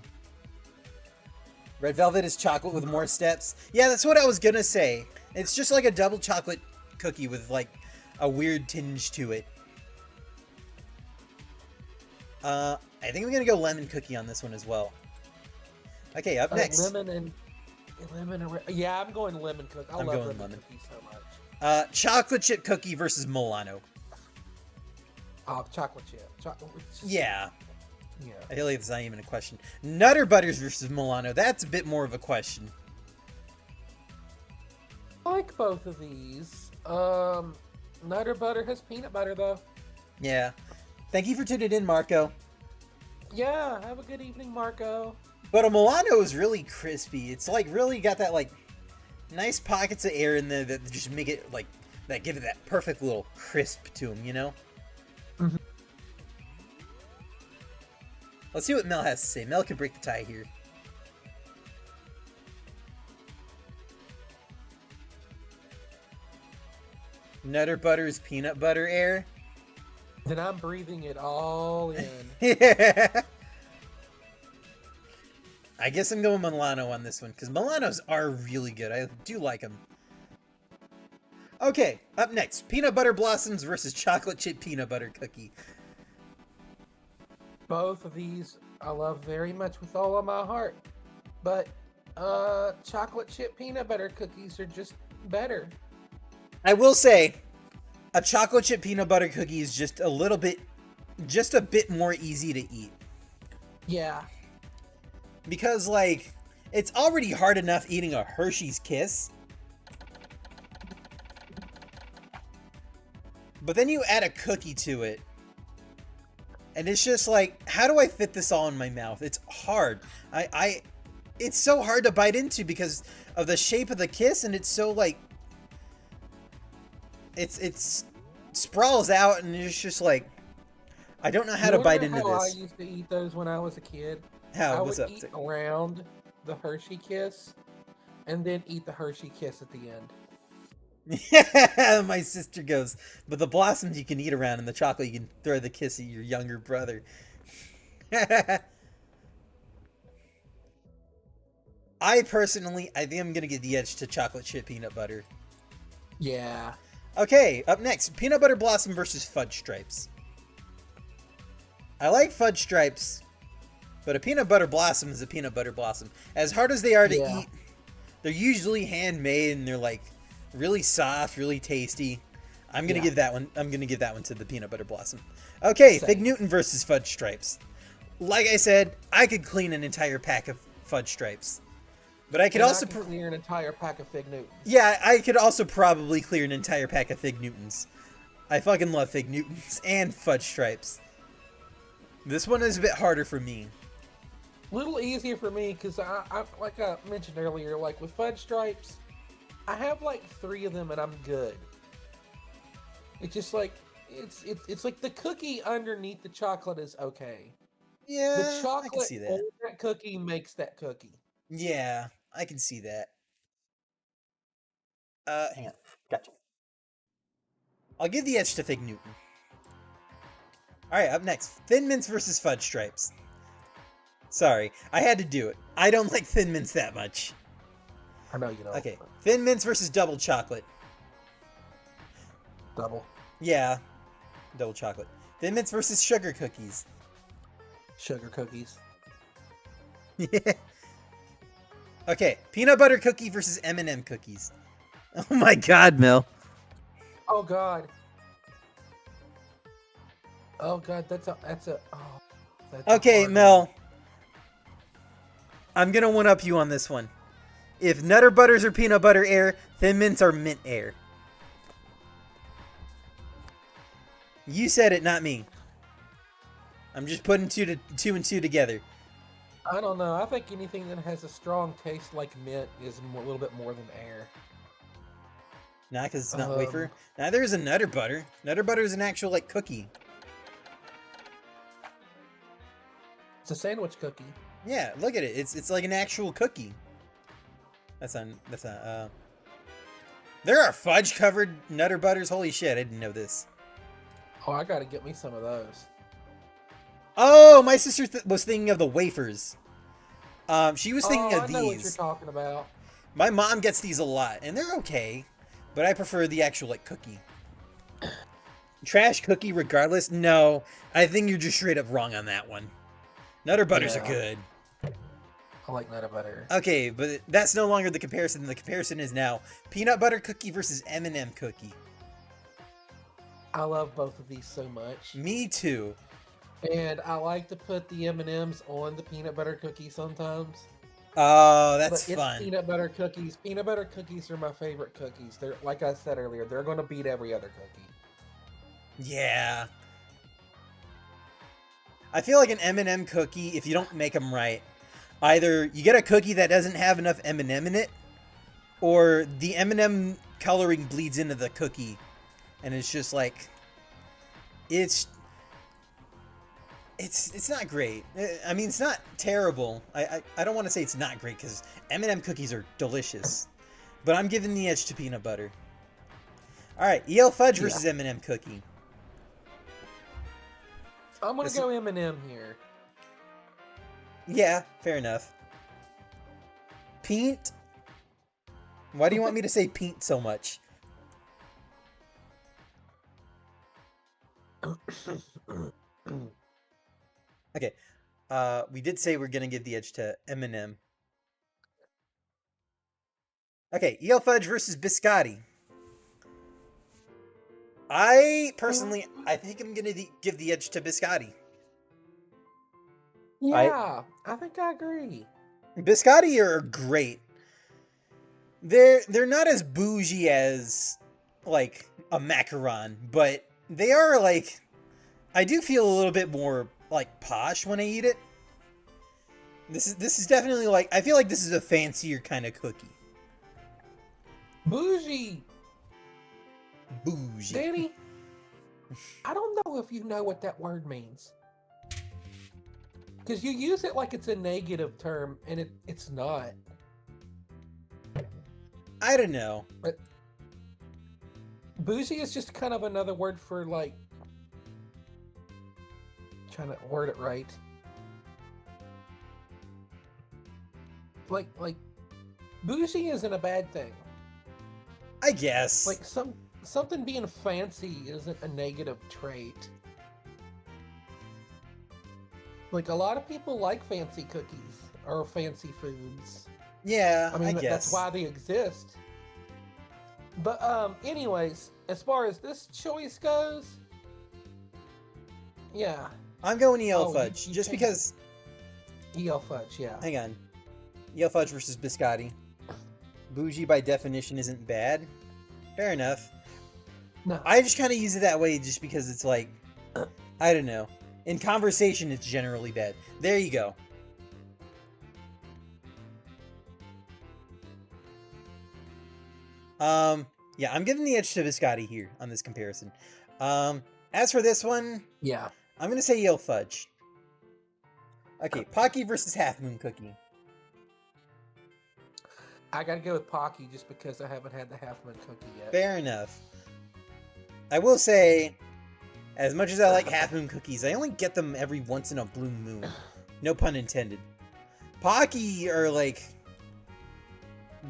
[SPEAKER 1] Red velvet is chocolate with more steps. Yeah, that's what I was gonna say. It's just like a double chocolate cookie with like a weird tinge to it. I think I'm gonna go lemon cookie on this one as well. Okay, up next.
[SPEAKER 2] Lemon. Yeah, I'm going lemon cookie. I
[SPEAKER 1] I'm
[SPEAKER 2] love
[SPEAKER 1] going
[SPEAKER 2] lemon
[SPEAKER 1] lemon.
[SPEAKER 2] cookies so much.
[SPEAKER 1] Chocolate chip cookie versus Milano.
[SPEAKER 2] Oh, chocolate chip.
[SPEAKER 1] Yeah,
[SPEAKER 2] Yeah.
[SPEAKER 1] I feel like it's not even a question. Nutter Butters versus Milano. That's a bit more of a question.
[SPEAKER 2] I like both of these. Nutter Butter has peanut butter though.
[SPEAKER 1] Yeah. Thank you for tuning in, Marco.
[SPEAKER 2] Yeah, have a good evening, Marco.
[SPEAKER 1] But a Milano is really crispy. It's like really got that like nice pockets of air in there that just make it like that give it that perfect little crisp to them, you know?
[SPEAKER 2] Mhm.
[SPEAKER 1] Let's see what Mel has to say. Mel can break the tie here. Nutter Butter's peanut butter air.
[SPEAKER 2] Then I'm breathing it all in.
[SPEAKER 1] Yeah. I guess I'm going Milano on this one, because Milanos are really good. I do like them. Okay, up next, Peanut Butter Blossoms versus Chocolate Chip Peanut Butter Cookie.
[SPEAKER 2] Both of these I love very much with all of my heart. But chocolate chip peanut butter cookies are just better.
[SPEAKER 1] I will say, a chocolate chip peanut butter cookie is just a bit more easy to eat.
[SPEAKER 2] Yeah.
[SPEAKER 1] Because, like, it's already hard enough eating a Hershey's Kiss. But then you add a cookie to it. And it's just like, how do I fit this all in my mouth? It's hard. It's so hard to bite into because of the shape of the Kiss, and it's so, like, it's sprawls out, and it's just like, I don't know how to bite into this.
[SPEAKER 2] I used to eat those when I was a kid.
[SPEAKER 1] How?
[SPEAKER 2] I
[SPEAKER 1] What's
[SPEAKER 2] would
[SPEAKER 1] up?
[SPEAKER 2] eat around the Hershey Kiss, and then eat the Hershey Kiss at the end.
[SPEAKER 1] Yeah, my sister goes, but the blossoms you can eat around, and the chocolate you can throw the Kiss at your younger brother. I think I'm gonna give the edge to chocolate chip peanut butter.
[SPEAKER 2] Yeah.
[SPEAKER 1] Okay, up next, Peanut Butter Blossom versus Fudge Stripes. I like Fudge Stripes, but a Peanut Butter Blossom is a Peanut Butter Blossom. As hard as they are to eat, they're usually handmade, and they're like really soft, really tasty. I'm gonna give that one to the Peanut Butter Blossom. Okay, Fig Newton versus Fudge Stripes. Like I said, I could clean an entire pack of Fudge Stripes. But I could also
[SPEAKER 2] clear an entire pack of Fig Newtons.
[SPEAKER 1] Yeah, I could also probably clear an entire pack of Fig Newtons. I fucking love Fig Newtons and Fudge Stripes. This one is a bit harder for me.
[SPEAKER 2] A little easier for me because I like I mentioned earlier, like with Fudge Stripes, I have like 3 of them and I'm good. It's just like it's like the cookie underneath the chocolate is okay.
[SPEAKER 1] Yeah,
[SPEAKER 2] the chocolate
[SPEAKER 1] I can see that.
[SPEAKER 2] on that cookie makes that cookie.
[SPEAKER 1] Yeah, I can see that. Hang on. Gotcha. I'll give the edge to Fig Newton. Alright, up next. Thin Mints versus Fudge Stripes. Sorry, I had to do it. I don't like Thin Mints that much.
[SPEAKER 2] I know you don't.
[SPEAKER 1] Okay, Thin Mints versus Double Chocolate.
[SPEAKER 2] Double.
[SPEAKER 1] Yeah, Double Chocolate. Thin Mints versus Sugar Cookies.
[SPEAKER 2] Sugar Cookies.
[SPEAKER 1] Yeah. Okay, Peanut Butter Cookie versus M&M Cookies. Oh my god, Mel.
[SPEAKER 2] Oh god. Oh god, that's
[SPEAKER 1] okay, Mel. I'm gonna one-up you on this one. If Nutter Butters are peanut butter air, Thin Mints are mint air. You said it, not me. I'm just putting two and two together.
[SPEAKER 2] I don't know. I think anything that has a strong taste like mint is a little bit more than air.
[SPEAKER 1] Nah, because it's not wafer. Neither is a Nutter Butter. Nutter Butter is an actual, like, cookie.
[SPEAKER 2] It's a sandwich cookie.
[SPEAKER 1] Yeah, look at it. It's like an actual cookie. There are fudge-covered Nutter Butters. Holy shit, I didn't know this.
[SPEAKER 2] Oh, I gotta get me some of those.
[SPEAKER 1] Oh, my sister was thinking of the wafers. She was thinking of
[SPEAKER 2] I
[SPEAKER 1] these.
[SPEAKER 2] know what you're talking about.
[SPEAKER 1] My mom gets these a lot, and they're okay, but I prefer the actual, like, cookie. Trash cookie regardless? No, I think you're just straight up wrong on that one. Nutter Butters are good.
[SPEAKER 2] I like Nutter Butter.
[SPEAKER 1] Okay, but that's no longer the comparison. The comparison is now Peanut Butter Cookie versus M&M Cookie.
[SPEAKER 2] I love both of these so much.
[SPEAKER 1] Me too.
[SPEAKER 2] And I like to put the M&Ms on the peanut butter cookie sometimes.
[SPEAKER 1] Oh, that's
[SPEAKER 2] but
[SPEAKER 1] fun.
[SPEAKER 2] It's peanut butter cookies. Peanut butter cookies are my favorite cookies. They're, like I said earlier, they're going to beat every other cookie.
[SPEAKER 1] Yeah. I feel like an M&M cookie, if you don't make them right, either you get a cookie that doesn't have enough M&M in it, or the M&M coloring bleeds into the cookie, and it's just like, it's not great. I mean, it's not terrible. I don't want to say it's not great, because M&M cookies are delicious, but I'm giving the edge to peanut butter. All right, EL Fudge versus M&M cookie.
[SPEAKER 2] I'm gonna go M&M here.
[SPEAKER 1] Yeah, fair enough. Paint? Why do you want me to say paint so much? Okay. We did say we're gonna give the edge to Eminem. Okay, EL Fudge versus Biscotti. I think I'm gonna give the edge to Biscotti.
[SPEAKER 2] Yeah, I think I agree.
[SPEAKER 1] Biscotti are great. They're not as bougie as like a macaron, but they are like, I do feel a little bit more like posh when I eat it. This is definitely like, I feel like this is a fancier kind of cookie.
[SPEAKER 2] Bougie.
[SPEAKER 1] Bougie.
[SPEAKER 2] Danny, I don't know if you know what that word means. Because you use it like it's a negative term, and it's not.
[SPEAKER 1] I don't know.
[SPEAKER 2] But bougie is just kind of another word for like, trying to word it right. Like bougie isn't a bad thing.
[SPEAKER 1] I guess.
[SPEAKER 2] Like something being fancy isn't a negative trait. Like a lot of people like fancy cookies or fancy foods.
[SPEAKER 1] Yeah,
[SPEAKER 2] I mean,
[SPEAKER 1] guess.
[SPEAKER 2] that's why they exist. But anyways, as far as this choice goes, yeah.
[SPEAKER 1] I'm going EL Fudge,
[SPEAKER 2] you
[SPEAKER 1] just because...
[SPEAKER 2] EL Fudge, yeah.
[SPEAKER 1] Hang on. EL Fudge versus Biscotti. Bougie by definition isn't bad. Fair enough.
[SPEAKER 2] No.
[SPEAKER 1] I just kind of use it that way just because it's like, I don't know. In conversation, it's generally bad. There you go. Yeah, I'm giving the edge to Biscotti here on this comparison. As for this one,
[SPEAKER 2] yeah,
[SPEAKER 1] I'm gonna say EL Fudge. Okay, Pocky versus Half Moon Cookie.
[SPEAKER 2] I gotta go with Pocky just because I haven't had the Half Moon Cookie yet.
[SPEAKER 1] Fair enough. I will say, as much as I like Half Moon cookies, I only get them every once in a blue moon. No pun intended. Pocky are like,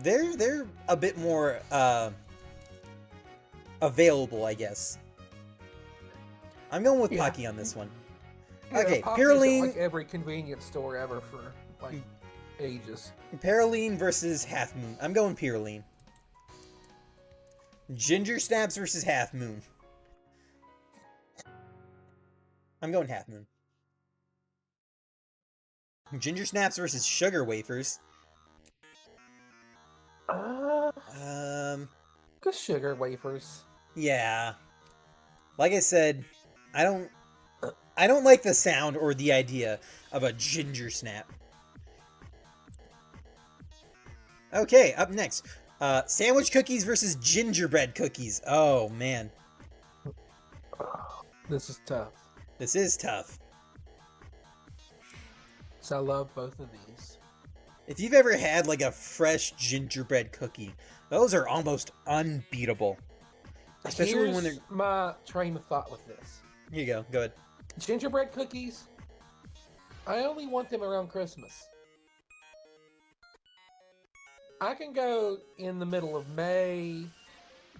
[SPEAKER 1] they're a bit more available, I guess. I'm going with Pocky on this one.
[SPEAKER 2] Yeah,
[SPEAKER 1] Okay,
[SPEAKER 2] Pocky's
[SPEAKER 1] Pyroline.
[SPEAKER 2] at like every convenience store ever for like ages.
[SPEAKER 1] Pyroline versus Half Moon. I'm going Pyroline. Ginger Snaps versus Half Moon. I'm going Half Moon. Ginger Snaps versus Sugar Wafers.
[SPEAKER 2] Good sugar wafers.
[SPEAKER 1] Yeah. Like I said, I don't like the sound or the idea of a ginger snap. Okay, up next. Sandwich cookies versus gingerbread cookies. Oh, man.
[SPEAKER 2] This is tough.
[SPEAKER 1] This is tough.
[SPEAKER 2] So I love both of these.
[SPEAKER 1] If you've ever had like a fresh gingerbread cookie, those are almost unbeatable. Especially when they're...
[SPEAKER 2] my train of thought with this.
[SPEAKER 1] Here you go. Go ahead.
[SPEAKER 2] Gingerbread cookies, I only want them around Christmas. I can go in the middle of May,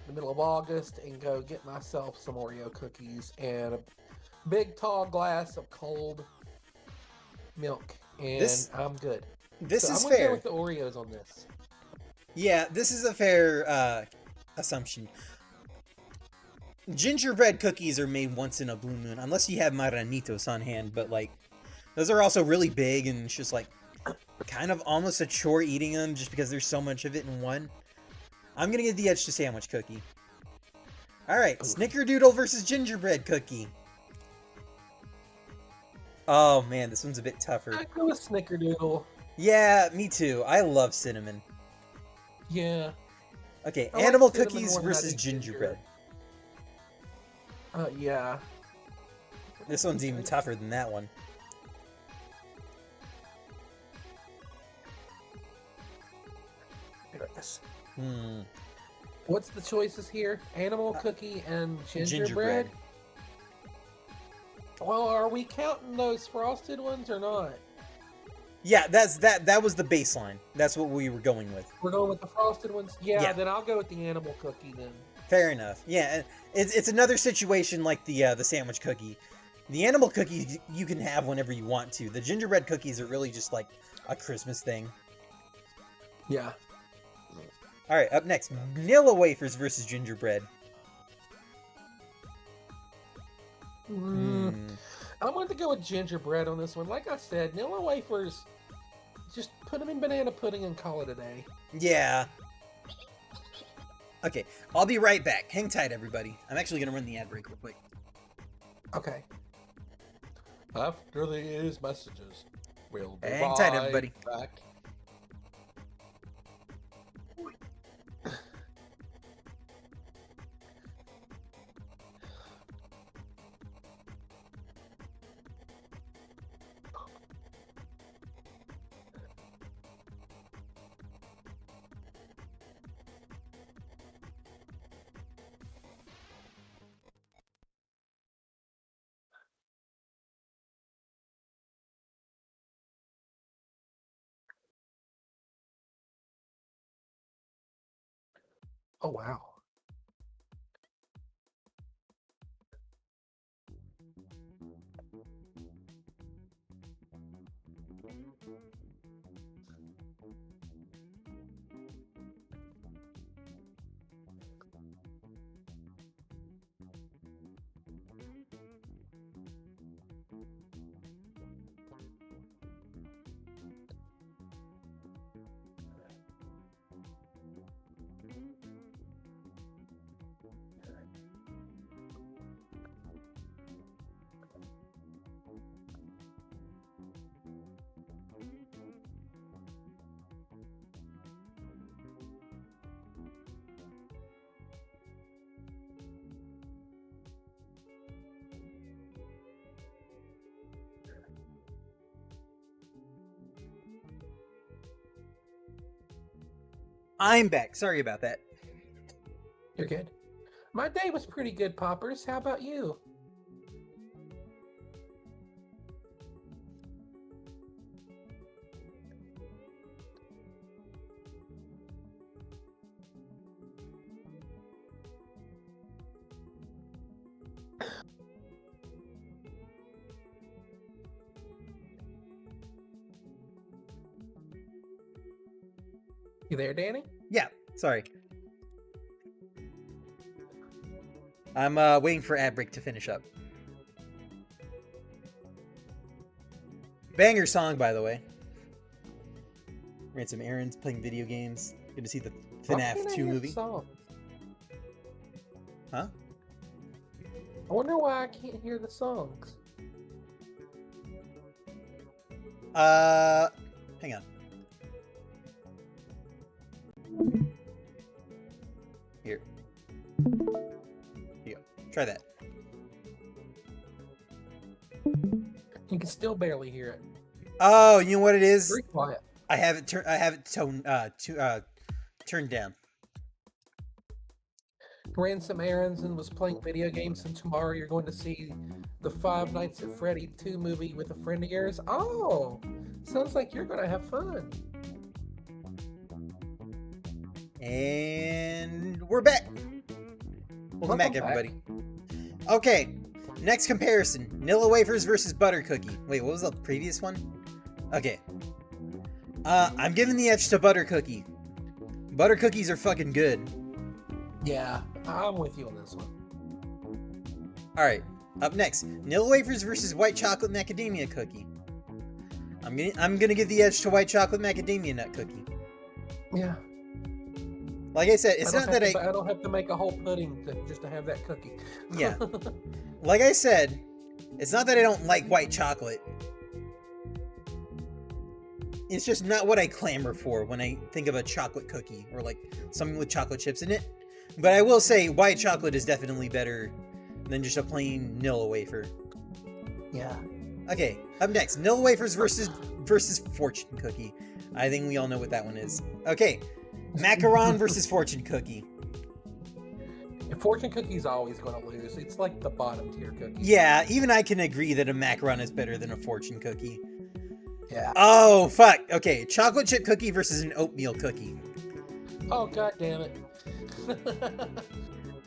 [SPEAKER 2] the middle of August, and go get myself some Oreo cookies and a big tall glass of cold milk, and I'm good.
[SPEAKER 1] This
[SPEAKER 2] so
[SPEAKER 1] is
[SPEAKER 2] I'm gonna
[SPEAKER 1] fair.
[SPEAKER 2] go with the Oreos on this.
[SPEAKER 1] Yeah, this is a fair assumption. Gingerbread cookies are made once in a blue moon, unless you have Marranitos on hand, but like, those are also really big, and it's just like, kind of almost a chore eating them just because there's so much of it in one. I'm gonna give the edge to sandwich cookie. Alright, Snickerdoodle versus gingerbread cookie. Oh man, this one's a bit tougher.
[SPEAKER 2] I go with Snickerdoodle.
[SPEAKER 1] Yeah, me too. I love cinnamon.
[SPEAKER 2] Yeah.
[SPEAKER 1] Okay,
[SPEAKER 2] I like
[SPEAKER 1] animal
[SPEAKER 2] cinnamon
[SPEAKER 1] cookies
[SPEAKER 2] more than I
[SPEAKER 1] versus
[SPEAKER 2] do ginger.
[SPEAKER 1] gingerbread.
[SPEAKER 2] Yeah.
[SPEAKER 1] This one's even tougher than that one.
[SPEAKER 2] What's the choices here? Animal cookie and gingerbread? Well, are we counting those frosted ones or not?
[SPEAKER 1] Yeah, that was the baseline. That's what we were going with.
[SPEAKER 2] We're going with the frosted ones? Yeah,
[SPEAKER 1] Yeah.
[SPEAKER 2] then I'll go with the animal cookie then.
[SPEAKER 1] Fair enough. Yeah, it's another situation like the sandwich cookie. The animal cookie you can have whenever you want to. The gingerbread cookies are really just like a Christmas thing.
[SPEAKER 2] Yeah.
[SPEAKER 1] All right, up next, vanilla wafers versus gingerbread.
[SPEAKER 2] I'm going to go with gingerbread on this one. Like I said, vanilla wafers, just put them in banana pudding and call it a day.
[SPEAKER 1] Yeah. Okay, I'll be right back. Hang tight, everybody. I'm actually going to run the ad break real quick.
[SPEAKER 2] Okay. After these messages, we'll be
[SPEAKER 1] Hang tight, everybody.
[SPEAKER 2] back. Oh, wow.
[SPEAKER 1] I'm back. Sorry about that.
[SPEAKER 2] You're good. My day was pretty good, Poppers. How about you? You there, Danny?
[SPEAKER 1] Yeah, sorry. I'm waiting for ad break to finish up. Banger song, by the way. Ran some errands, playing video games. Good to see the FNAF 2 movie. Huh?
[SPEAKER 2] I wonder why I can't hear the songs.
[SPEAKER 1] Hang on. Here. Here you go. Try that.
[SPEAKER 2] You can still barely hear it.
[SPEAKER 1] Oh, you know what it is?
[SPEAKER 2] Very quiet.
[SPEAKER 1] I have it turned down.
[SPEAKER 2] Ran some errands and was playing video games, and tomorrow you're going to see the Five Nights at Freddy 2 movie with a friend of yours. Oh, sounds like you're going to have fun.
[SPEAKER 1] And we're back. Welcome back, everybody. Okay, next comparison. Nilla wafers versus butter cookie. Wait, what was the previous one? Okay. I'm giving the edge to butter cookie. Butter cookies are fucking good.
[SPEAKER 2] Yeah, I'm with you on this one.
[SPEAKER 1] Alright, up next. Nilla wafers versus white chocolate macadamia cookie. I'm gonna give the edge to white chocolate macadamia nut cookie.
[SPEAKER 2] Yeah.
[SPEAKER 1] Like I said, it's not that
[SPEAKER 2] I don't have to make a whole pudding just to have that cookie.
[SPEAKER 1] Yeah. Like I said, it's not that I don't like white chocolate. It's just not what I clamor for when I think of a chocolate cookie or like something with chocolate chips in it. But I will say white chocolate is definitely better than just a plain Nilla wafer.
[SPEAKER 2] Yeah.
[SPEAKER 1] Okay, up next, Nilla wafers versus fortune cookie. I think we all know what that one is. Okay, macaron versus fortune cookie.
[SPEAKER 2] Fortune cookie's always going to lose. It's like the bottom tier cookie.
[SPEAKER 1] Yeah, even I can agree that a macaron is better than a fortune cookie.
[SPEAKER 2] Yeah.
[SPEAKER 1] Oh, fuck. Okay, chocolate chip cookie versus an oatmeal cookie.
[SPEAKER 2] Oh, god damn it.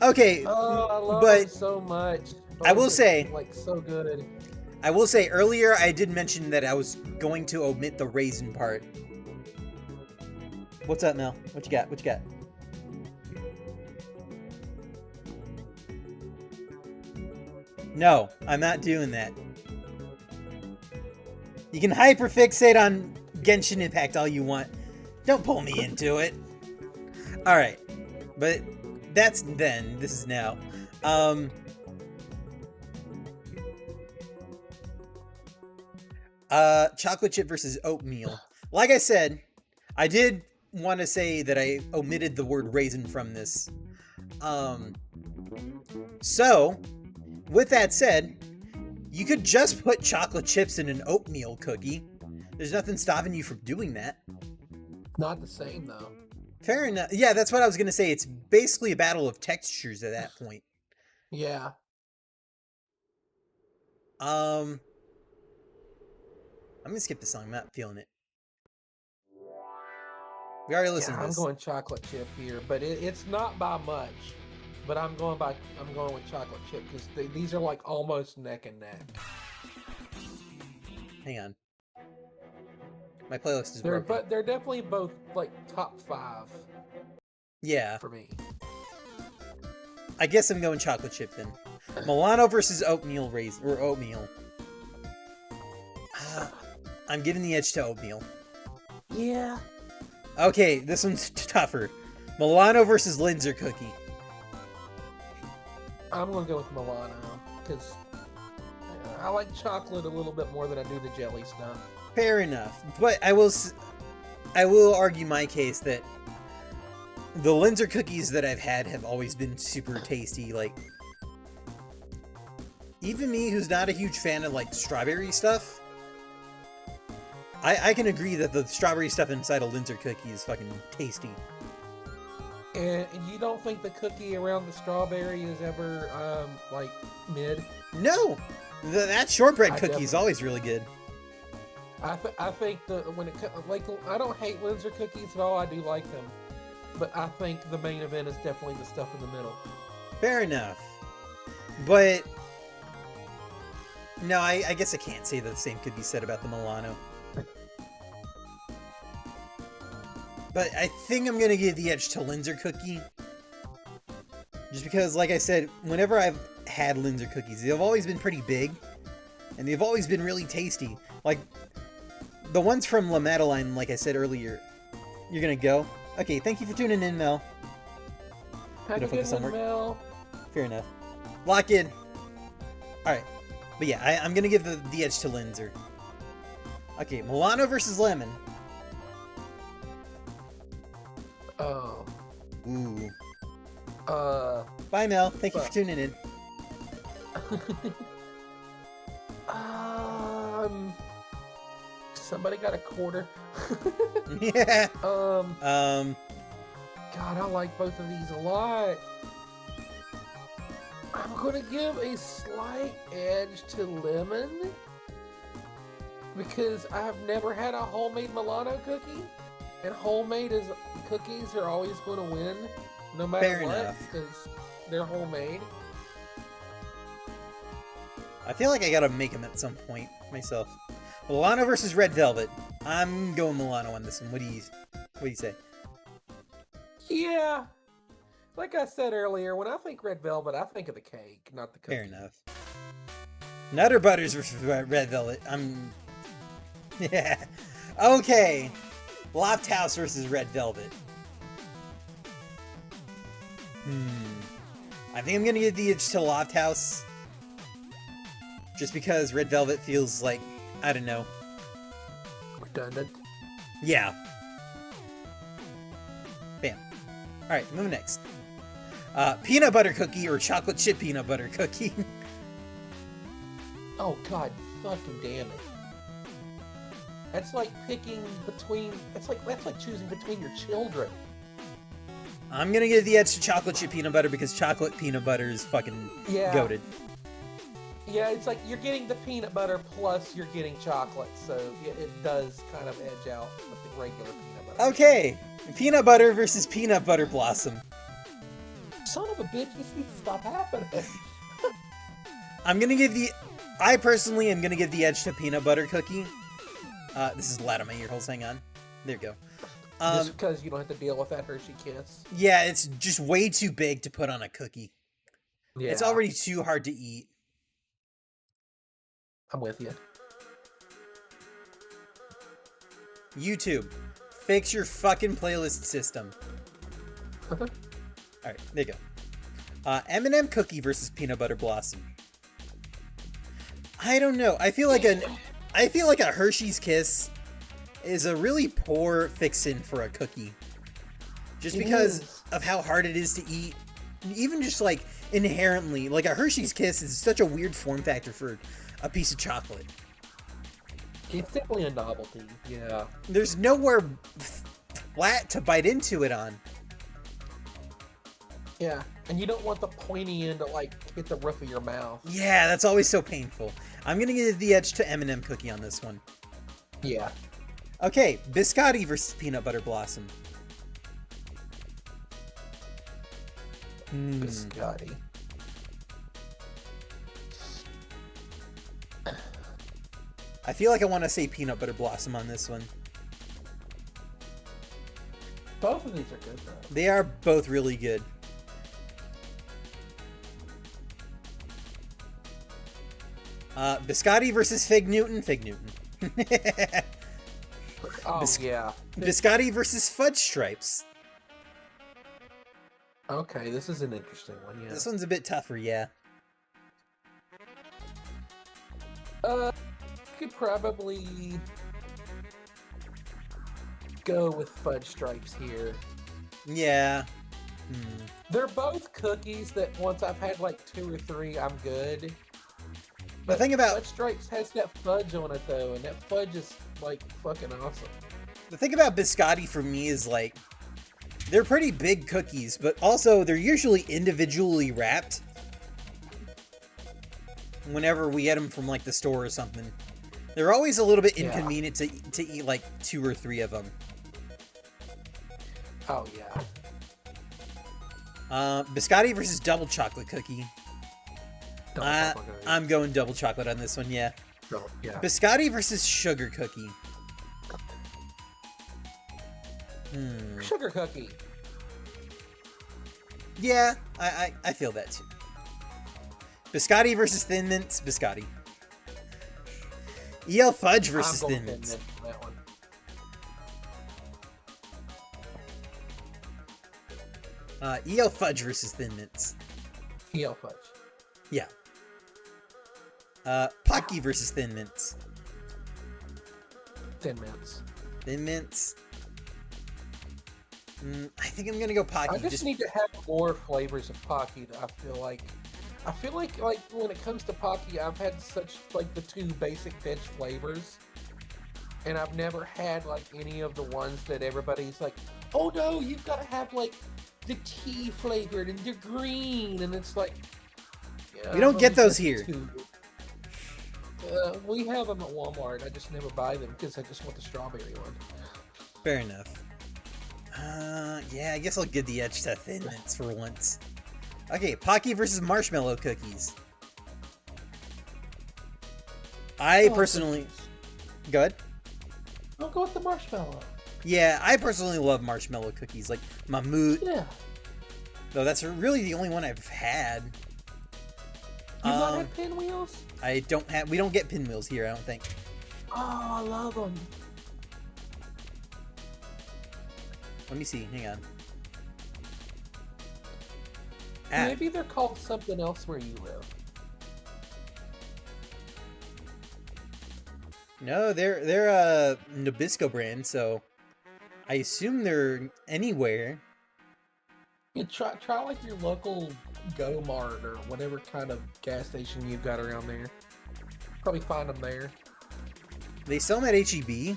[SPEAKER 1] Okay,
[SPEAKER 2] Oh, I love
[SPEAKER 1] but
[SPEAKER 2] them so much.
[SPEAKER 1] I will
[SPEAKER 2] Both are,
[SPEAKER 1] say,
[SPEAKER 2] like, so good.
[SPEAKER 1] earlier I did mention that I was going to omit the raisin part. What's up, Mel? What you got? What you got? No, I'm not doing that. You can hyperfixate on Genshin Impact all you want. Don't pull me into it. Alright. But that's then. This is now. Chocolate chip versus oatmeal. Like I said, I did want to say that I omitted the word raisin from this. So, with that said, you could just put chocolate chips in an oatmeal cookie. There's nothing stopping you from doing that.
[SPEAKER 2] Not the same, though.
[SPEAKER 1] Fair enough. Yeah, that's what I was going to say. It's basically a battle of textures at that point.
[SPEAKER 2] Yeah.
[SPEAKER 1] I'm going to skip the song. I'm not feeling it. We already listened to this.
[SPEAKER 2] I'm going chocolate chip here, but it's not by much. But I'm going with chocolate chip because these are like almost neck and neck.
[SPEAKER 1] Hang on. My playlist is broken.
[SPEAKER 2] But they're definitely both like top 5.
[SPEAKER 1] Yeah.
[SPEAKER 2] For me.
[SPEAKER 1] I guess I'm going chocolate chip then. Milano versus oatmeal oatmeal. I'm giving the edge to oatmeal.
[SPEAKER 2] Yeah.
[SPEAKER 1] Okay, this one's tougher. Milano versus Linzer cookie.
[SPEAKER 2] I'm gonna go with Milano because I like chocolate a little bit more than I do the jelly stuff.
[SPEAKER 1] Fair enough, but I will argue my case that the Linzer cookies that I've had have always been super tasty. Like, even me, who's not a huge fan of like strawberry stuff, I can agree that the strawberry stuff inside a Linzer cookie is fucking tasty.
[SPEAKER 2] And you don't think the cookie around the strawberry is ever like mid?
[SPEAKER 1] No, that shortbread cookie is always really good.
[SPEAKER 2] I think I don't hate Linzer cookies at all. I do like them, but I think the main event is definitely the stuff in the middle.
[SPEAKER 1] Fair enough, but no, I guess I can't say that the same could be said about the Milano. But I think I'm gonna give the edge to Linzer cookie, just because, like I said, whenever I've had Linzer cookies, they've always been pretty big, and they've always been really tasty. Like the ones from La Madeleine, like I said earlier. You're gonna go? Okay, thank you for tuning in, Mel.
[SPEAKER 2] Have a good one, Mel.
[SPEAKER 1] Fair enough. Lock in. Alright. But yeah, I'm gonna give the edge to Linzer. Okay, Milano versus Lemon.
[SPEAKER 2] Oh.
[SPEAKER 1] Ooh.
[SPEAKER 2] Bye,
[SPEAKER 1] Mel. Thank you for tuning in.
[SPEAKER 2] Somebody got a quarter.
[SPEAKER 1] Yeah.
[SPEAKER 2] God, I like both of these a lot. I'm gonna give a slight edge to Lemon because I've never had a homemade Milano cookie, and homemade cookies are always going to win, no matter what, because they're homemade.
[SPEAKER 1] I feel like I gotta make them at some point myself. Milano versus Red Velvet. I'm going Milano on this one. What do you say?
[SPEAKER 2] Yeah. Like I said earlier, when I think Red Velvet, I think of the cake, not the cookie.
[SPEAKER 1] Fair enough. Nutter Butters versus Red Velvet. Yeah. Okay. Loft House versus Red Velvet. I think I'm gonna give the edge to Loft House. Just because Red Velvet feels like, I don't know.
[SPEAKER 2] Redundant.
[SPEAKER 1] Yeah. Bam. Alright, moving next. Peanut butter cookie or chocolate chip peanut butter cookie.
[SPEAKER 2] Oh god, fucking damn it. That's like picking between, that's like choosing between your children.
[SPEAKER 1] I'm gonna give the edge to chocolate chip peanut butter because chocolate peanut butter is fucking goated.
[SPEAKER 2] Yeah, it's like you're getting the peanut butter plus you're getting chocolate, so it does kind of edge out the regular peanut butter.
[SPEAKER 1] Okay, peanut butter versus peanut butter blossom.
[SPEAKER 2] Son of a bitch, this needs to stop happening.
[SPEAKER 1] I personally am gonna give the edge to peanut butter cookie. This is loud on my ear holes. Hang on. There you go.
[SPEAKER 2] Just because you don't have to deal with that Hershey Kiss.
[SPEAKER 1] Yeah, it's just way too big to put on a cookie.
[SPEAKER 2] Yeah,
[SPEAKER 1] It's already too hard to eat.
[SPEAKER 2] I'm with you.
[SPEAKER 1] YouTube, fix your fucking playlist system. All right, there you go. M&M cookie versus peanut butter blossom. I don't know. I feel like a Hershey's Kiss is a really poor fix-in for a cookie. Just because of how hard it is to eat. Even just like inherently, like a Hershey's Kiss is such a weird form factor for a piece of chocolate.
[SPEAKER 2] It's definitely a novelty, yeah.
[SPEAKER 1] There's nowhere flat to bite into it on.
[SPEAKER 2] Yeah, and you don't want the pointy end to like hit the roof of your mouth.
[SPEAKER 1] Yeah, that's always so painful. I'm gonna give the edge to M&M cookie on this one.
[SPEAKER 2] Yeah.
[SPEAKER 1] Okay, biscotti versus peanut butter blossom.
[SPEAKER 2] Biscotti.
[SPEAKER 1] I feel like I want to say peanut butter blossom on this one.
[SPEAKER 2] Both of these are good though.
[SPEAKER 1] They are both really good. Biscotti versus Fig Newton. Fig Newton.
[SPEAKER 2] Yeah.
[SPEAKER 1] Biscotti versus Fudge Stripes.
[SPEAKER 2] Okay, this is an interesting one, yeah.
[SPEAKER 1] This one's a bit tougher, yeah.
[SPEAKER 2] Could probably go with Fudge Stripes here.
[SPEAKER 1] Yeah.
[SPEAKER 2] They're both cookies that once I've had like 2 or 3, I'm good.
[SPEAKER 1] The thing about
[SPEAKER 2] Fudge Stripes has that fudge on it though, and that fudge is like fucking awesome.
[SPEAKER 1] The thing about biscotti for me is like they're pretty big cookies, but also they're usually individually wrapped. Whenever we get them from like the store or something, they're always a little bit inconvenient to eat like 2 or 3 of them.
[SPEAKER 2] Oh yeah.
[SPEAKER 1] Biscotti versus double chocolate cookie. I'm going double chocolate on this one, yeah.
[SPEAKER 2] Oh, yeah.
[SPEAKER 1] Biscotti versus sugar cookie.
[SPEAKER 2] Sugar cookie.
[SPEAKER 1] Yeah, I feel that too. Biscotti versus Thin Mints. Biscotti. EL Fudge versus Thin Mints.
[SPEAKER 2] That one.
[SPEAKER 1] EL Fudge versus Thin Mints.
[SPEAKER 2] EL Fudge.
[SPEAKER 1] Yeah. Pocky versus Thin Mints.
[SPEAKER 2] Thin Mints.
[SPEAKER 1] Thin Mints. I think I'm gonna go Pocky.
[SPEAKER 2] I just need to have more flavors of Pocky. I feel like when it comes to Pocky, I've had such like the 2 basic bench flavors, and I've never had like any of the ones that everybody's like, oh no, you've got to have like the tea flavored and they're green, and it's like, yeah,
[SPEAKER 1] we don't get those here.
[SPEAKER 2] We have them at Walmart. I just never buy them because I just want the strawberry one.
[SPEAKER 1] Fair enough. Yeah, I guess I'll give the edge to Thin Mints for once. Okay, Pocky versus marshmallow cookies. I personally... Go ahead.
[SPEAKER 2] I'll go with the marshmallow.
[SPEAKER 1] Yeah, I personally love marshmallow cookies, like Mammut.
[SPEAKER 2] Yeah.
[SPEAKER 1] Though that's really the only one I've had.
[SPEAKER 2] You not have pinwheels?
[SPEAKER 1] We don't get pinwheels here, I don't think.
[SPEAKER 2] Oh, I love them.
[SPEAKER 1] Let me see, hang on.
[SPEAKER 2] Maybe they're called something else where you live.
[SPEAKER 1] No, they're a Nabisco brand, so I assume they're anywhere.
[SPEAKER 2] Yeah, try like your local Go Mart or whatever kind of gas station you've got around there. Probably find them there.
[SPEAKER 1] They sell them at H-E-B.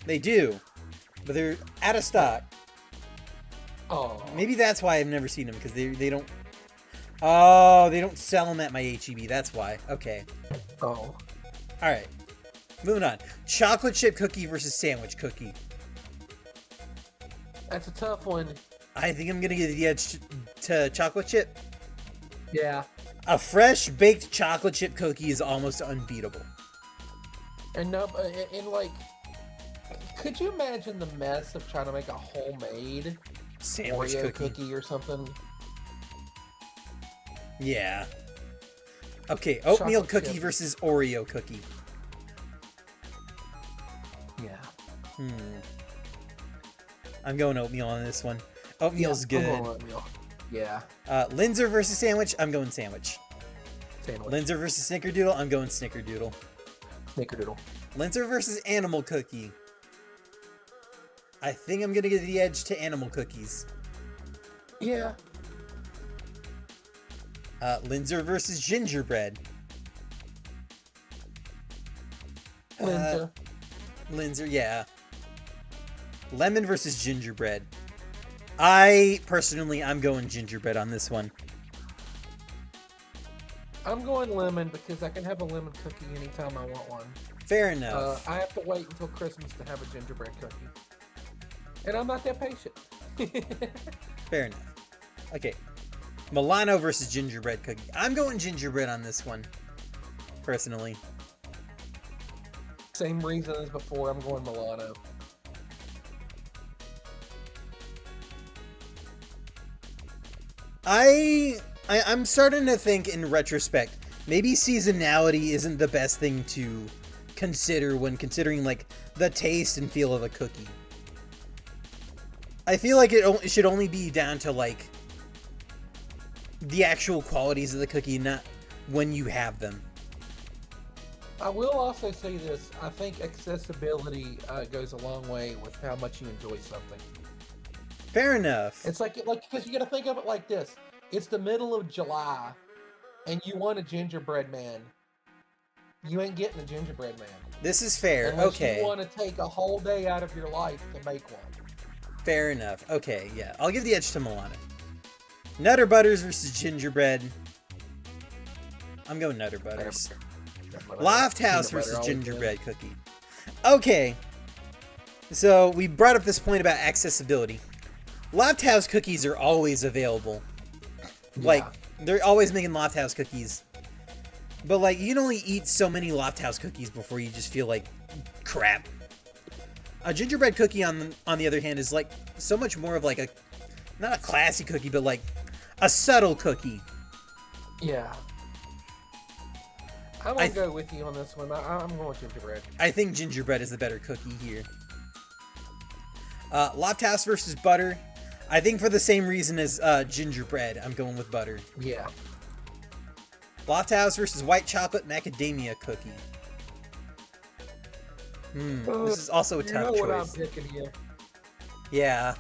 [SPEAKER 1] They do, but they're out of stock.
[SPEAKER 2] Oh.
[SPEAKER 1] Maybe that's why I've never seen them, because they don't. Oh, they don't sell them at my HEB. That's why. Okay.
[SPEAKER 2] Oh.
[SPEAKER 1] All right. Moving on. Chocolate chip cookie versus sandwich cookie.
[SPEAKER 2] That's a tough one.
[SPEAKER 1] I think I'm gonna give the edge to chocolate chip.
[SPEAKER 2] Yeah.
[SPEAKER 1] A fresh baked chocolate chip cookie is almost unbeatable.
[SPEAKER 2] And no, and like, could you imagine the mess of trying to make a homemade
[SPEAKER 1] Sandwich
[SPEAKER 2] Oreo
[SPEAKER 1] cookie
[SPEAKER 2] or something?
[SPEAKER 1] Yeah. Okay, oatmeal
[SPEAKER 2] Chocolate
[SPEAKER 1] cookie
[SPEAKER 2] chip.
[SPEAKER 1] versus Oreo cookie.
[SPEAKER 2] Yeah.
[SPEAKER 1] I'm going oatmeal on this one. Oatmeal's
[SPEAKER 2] I'm
[SPEAKER 1] good.
[SPEAKER 2] going oatmeal. Yeah.
[SPEAKER 1] Linzer versus sandwich. I'm going sandwich.
[SPEAKER 2] Sandwich.
[SPEAKER 1] Linzer versus snickerdoodle. I'm going snickerdoodle.
[SPEAKER 2] Snickerdoodle.
[SPEAKER 1] Linzer versus animal cookie. I think I'm gonna give the edge to animal cookies.
[SPEAKER 2] Yeah.
[SPEAKER 1] Linzer versus gingerbread.
[SPEAKER 2] Linzer.
[SPEAKER 1] Linzer, yeah. Lemon versus gingerbread. I'm going gingerbread on this one.
[SPEAKER 2] I'm going lemon because I can have a lemon cookie anytime I want one.
[SPEAKER 1] Fair enough.
[SPEAKER 2] I have to wait until Christmas to have a gingerbread cookie. And I'm not that patient.
[SPEAKER 1] Fair enough. Okay. Milano versus gingerbread cookie. I'm going gingerbread on this one. Personally.
[SPEAKER 2] Same reason as before, I'm going Milano.
[SPEAKER 1] I'm starting to think in retrospect, maybe seasonality isn't the best thing to consider when considering like the taste and feel of a cookie. I feel like it should only be down to like the actual qualities of the cookie, not when you have them.
[SPEAKER 2] I will also say this. I think accessibility goes a long way with how much you enjoy something.
[SPEAKER 1] Fair enough.
[SPEAKER 2] It's like because you got to think of it like this. It's the middle of July, and you want a gingerbread man. You ain't getting a gingerbread man.
[SPEAKER 1] This is fair.
[SPEAKER 2] Unless
[SPEAKER 1] Okay.
[SPEAKER 2] you want to take a whole day out of your life to make one.
[SPEAKER 1] Fair enough. Okay, yeah. I'll give the edge to Milano. Nutter Butters versus gingerbread. I'm going Nutter Butters. Loft House versus gingerbread cookie. Okay. So we brought up this point about accessibility. Loft House cookies are always available. Like, they're always making Loft House cookies. But like, you can only eat so many Loft House cookies before you just feel like crap. A gingerbread cookie, on the other hand, is like so much more of like a, not a classy cookie, but like a subtle cookie.
[SPEAKER 2] Yeah. I'm gonna go with you on this one. I'm going with gingerbread.
[SPEAKER 1] I think gingerbread is the better cookie here. Loft House versus butter. I think for the same reason as gingerbread, I'm going with butter.
[SPEAKER 2] Yeah.
[SPEAKER 1] Loft House versus white chocolate macadamia cookie. This is also a tough choice.
[SPEAKER 2] What I'm picking here.
[SPEAKER 1] Yeah.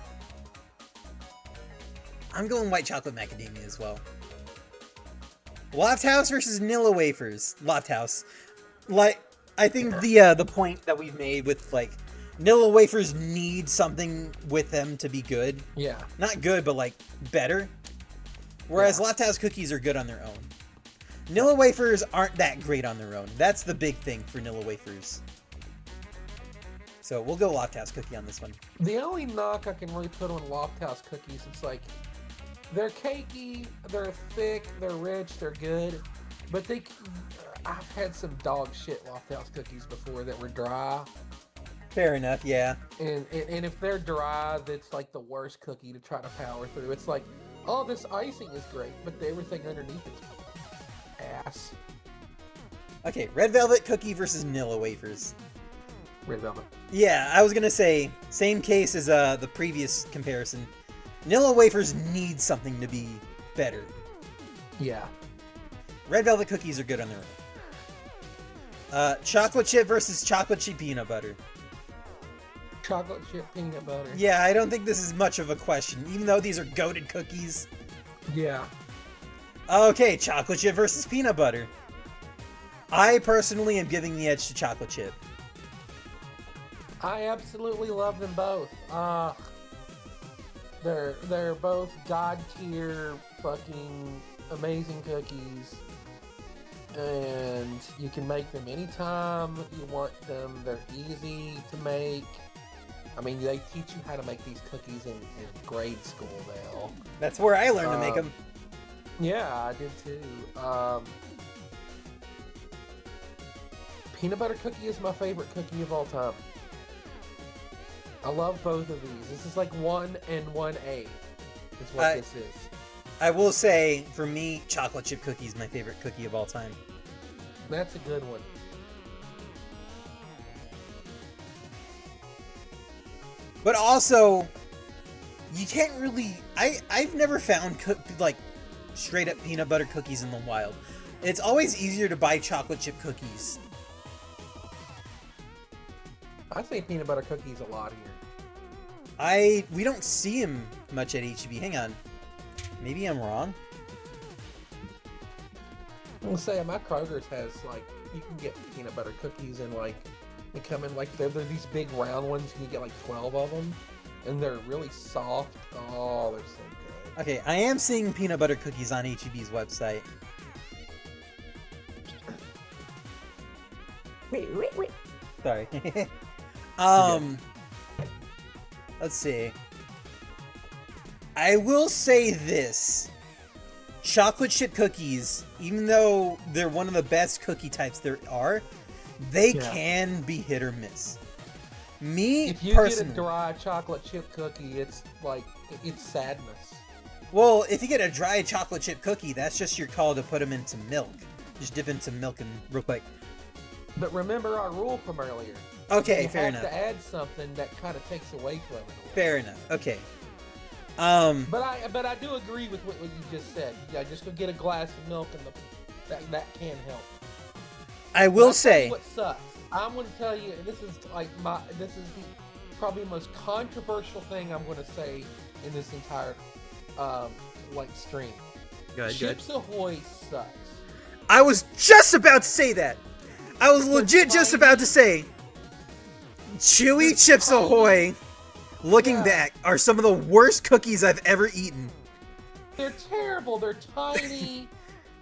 [SPEAKER 1] I'm going white chocolate macadamia as well. Loft House versus Nilla wafers. Loft House. Like, I think the point that we've made with like Nilla wafers need something with them to be good.
[SPEAKER 2] Yeah.
[SPEAKER 1] Not good, but like better. Whereas Loft House cookies are good on their own. Nilla wafers aren't that great on their own. That's the big thing for Nilla wafers. So we'll go Loft House cookie on this one.
[SPEAKER 2] The only knock I can really put on Loft House cookies, it's like they're cakey, they're thick, they're rich, they're good, but I've had some dog shit Loft House cookies before that were dry.
[SPEAKER 1] Fair enough, yeah.
[SPEAKER 2] And if they're dry, that's like the worst cookie to try to power through. It's like, oh, this icing is great, but everything underneath is ass.
[SPEAKER 1] Okay, red velvet cookie versus Nilla wafers.
[SPEAKER 2] Red velvet.
[SPEAKER 1] Yeah, I was gonna say same case as the previous comparison. Nilla wafers need something to be better.
[SPEAKER 2] Yeah.
[SPEAKER 1] Red velvet cookies are good on their own. Chocolate chip versus chocolate chip peanut butter.
[SPEAKER 2] Chocolate chip peanut butter.
[SPEAKER 1] Yeah, I don't think this is much of a question, even though these are goated cookies.
[SPEAKER 2] Yeah.
[SPEAKER 1] Okay, chocolate chip versus peanut butter. I personally am giving the edge to chocolate chip.
[SPEAKER 2] I absolutely love them both. They're both god tier fucking amazing cookies, and you can make them anytime you want them. They're easy to make. I mean, they teach you how to make these cookies in grade school now.
[SPEAKER 1] That's where I learned to make them.
[SPEAKER 2] Yeah, I did too. Peanut butter cookie is my favorite cookie of all time. I love both of these. This is like 1 and 1A is what this is.
[SPEAKER 1] I will say, for me, chocolate chip cookie is my favorite cookie of all time.
[SPEAKER 2] That's a good one.
[SPEAKER 1] But also, you can't really... I've never found like straight up peanut butter cookies in the wild. It's always easier to buy chocolate chip cookies.
[SPEAKER 2] I say peanut butter cookies a lot here.
[SPEAKER 1] We don't see them much at HEB. Hang on. Maybe I'm wrong.
[SPEAKER 2] I'm gonna say my Kroger's has like, you can get peanut butter cookies and like, they come in like, they're these big round ones. You can get like 12 of them. And they're really soft. Oh, they're so good.
[SPEAKER 1] Okay, I am seeing peanut butter cookies on HEB's website.
[SPEAKER 2] Wait.
[SPEAKER 1] Sorry. Let's see. I will say this. Chocolate chip cookies, even though they're one of the best cookie types there are, they can be hit or miss. Me,
[SPEAKER 2] if you
[SPEAKER 1] personally,
[SPEAKER 2] get a dry chocolate chip cookie, it's like, it's sadness.
[SPEAKER 1] Well, if you get a dry chocolate chip cookie, that's just your call to put them into milk. Just dip into milk and real quick.
[SPEAKER 2] But remember our rule from earlier.
[SPEAKER 1] Okay, fair enough.
[SPEAKER 2] You have to add something that kind of takes away from it.
[SPEAKER 1] Fair enough. Okay.
[SPEAKER 2] But I do agree with what you just said. Yeah, just go get a glass of milk and that can help.
[SPEAKER 1] I will say
[SPEAKER 2] what sucks. I'm going to tell you, and this is probably the most controversial thing I'm going to say in this entire stream. Chips Ahoy sucks.
[SPEAKER 1] I was just about to say that. I was legit just about to say Chewy Chips Ahoy, looking back, are some of the worst cookies I've ever eaten.
[SPEAKER 2] They're terrible. They're tiny.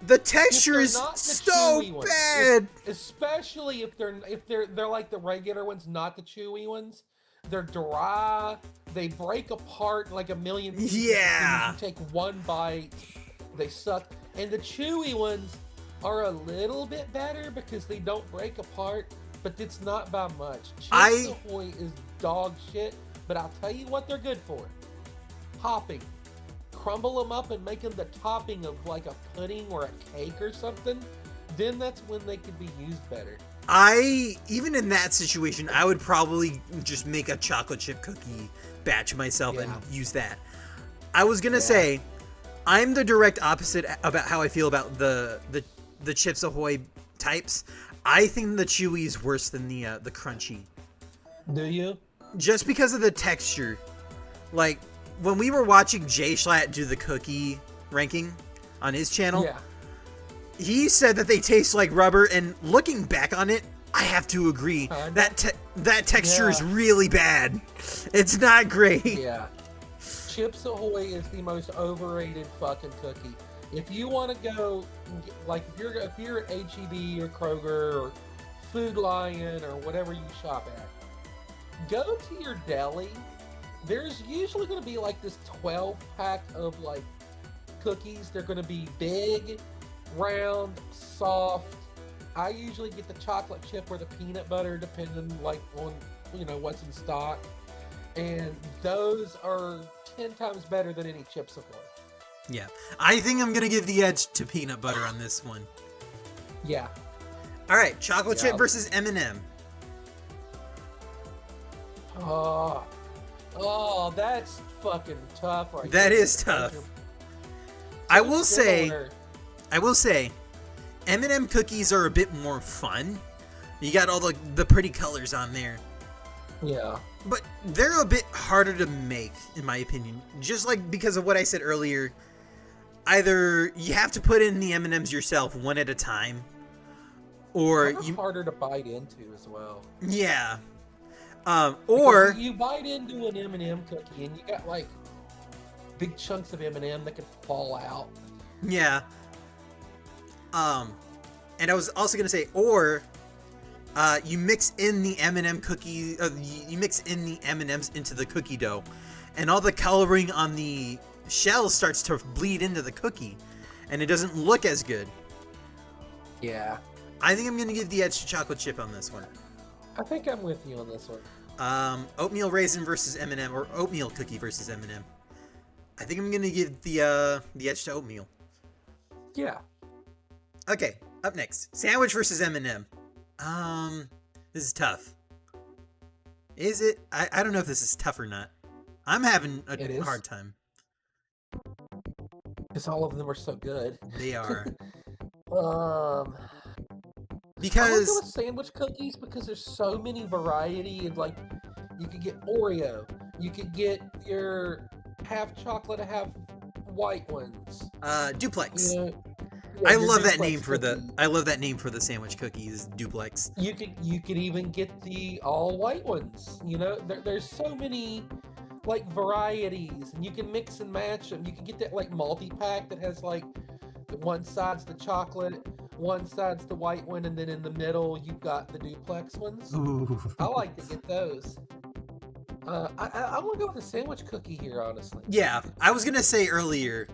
[SPEAKER 1] The texture is so bad.
[SPEAKER 2] Especially if they're like the regular ones, not the chewy ones. They're dry. They break apart like a million pieces.
[SPEAKER 1] Yeah.
[SPEAKER 2] You take one bite, they suck. And the chewy ones are a little bit better because they don't break apart, but it's not by much. Chips Ahoy is dog shit, but I'll tell you what they're good for. Hopping. Crumble them up and make them the topping of like a pudding or a cake or something, then that's when they could be used better.
[SPEAKER 1] Even in that situation, I would probably just make a chocolate chip cookie batch myself and use that. I was gonna say, I'm the direct opposite about how I feel about the Chips Ahoy types. I think the chewy is worse than the crunchy.
[SPEAKER 2] Do you?
[SPEAKER 1] Just because of the texture. Like, when we were watching Jay Schlatt do the cookie ranking on his channel, he said that they taste like rubber, and looking back on it, I have to agree. That texture is really bad. It's not great.
[SPEAKER 2] Yeah. Chips Ahoy is the most overrated fucking cookie. If you want to go, like, if you're at HEB or Kroger or Food Lion or whatever you shop at, go to your deli. There's usually going to be like this 12-pack of like cookies. They're going to be big, round, soft. I usually get the chocolate chip or the peanut butter, depending like on what's in stock. And those are 10 times better than any Chips Ahoy.
[SPEAKER 1] Yeah, I think I'm gonna give the edge to peanut butter on this one.
[SPEAKER 2] Yeah.
[SPEAKER 1] All right, chocolate chip versus M&M.
[SPEAKER 2] Oh, that's fucking tough right
[SPEAKER 1] there. That is
[SPEAKER 2] tough.
[SPEAKER 1] I will say, M&M cookies are a bit more fun. You got all the pretty colors on there.
[SPEAKER 2] Yeah.
[SPEAKER 1] But they're a bit harder to make, in my opinion. Just like because of what I said earlier, either you have to put in the M&Ms yourself one at a time, or
[SPEAKER 2] harder to bite into as well.
[SPEAKER 1] Yeah. Or
[SPEAKER 2] you bite into an M&M cookie and you got like big chunks of M&M that could fall out.
[SPEAKER 1] Yeah. And I was also gonna say, or you mix in the M&M cookie, you mix in the M&Ms into the cookie dough, and all the coloring on the shell starts to bleed into the cookie, and it doesn't look as good.
[SPEAKER 2] Yeah.
[SPEAKER 1] I think I'm gonna give the edge to chocolate chip on this one.
[SPEAKER 2] I think I'm with you on this one.
[SPEAKER 1] Oatmeal raisin versus M&M, or oatmeal cookie versus M&M. I think I'm gonna give the edge to oatmeal.
[SPEAKER 2] Yeah.
[SPEAKER 1] Okay, up next, sandwich versus M&M. This is tough. Is it? I don't know if this is tough or not. I'm having a hard time.
[SPEAKER 2] Because all of them are so good.
[SPEAKER 1] They are.
[SPEAKER 2] Because I would go with sandwich cookies because there's so many variety of, like, you could get Oreo, you could get your half chocolate, half white ones.
[SPEAKER 1] Duplex.
[SPEAKER 2] You know,
[SPEAKER 1] I love that name for the sandwich cookies, Duplex.
[SPEAKER 2] You could even get the all white ones. You know, there's so many like varieties, and you can mix and match them. You can get that like multi-pack that has like one side's the chocolate, one side's the white one, and then in the middle you've got the duplex ones.
[SPEAKER 1] Ooh.
[SPEAKER 2] I like to get those. I want to go with the sandwich cookie here, honestly.
[SPEAKER 1] Yeah, I was gonna say earlier,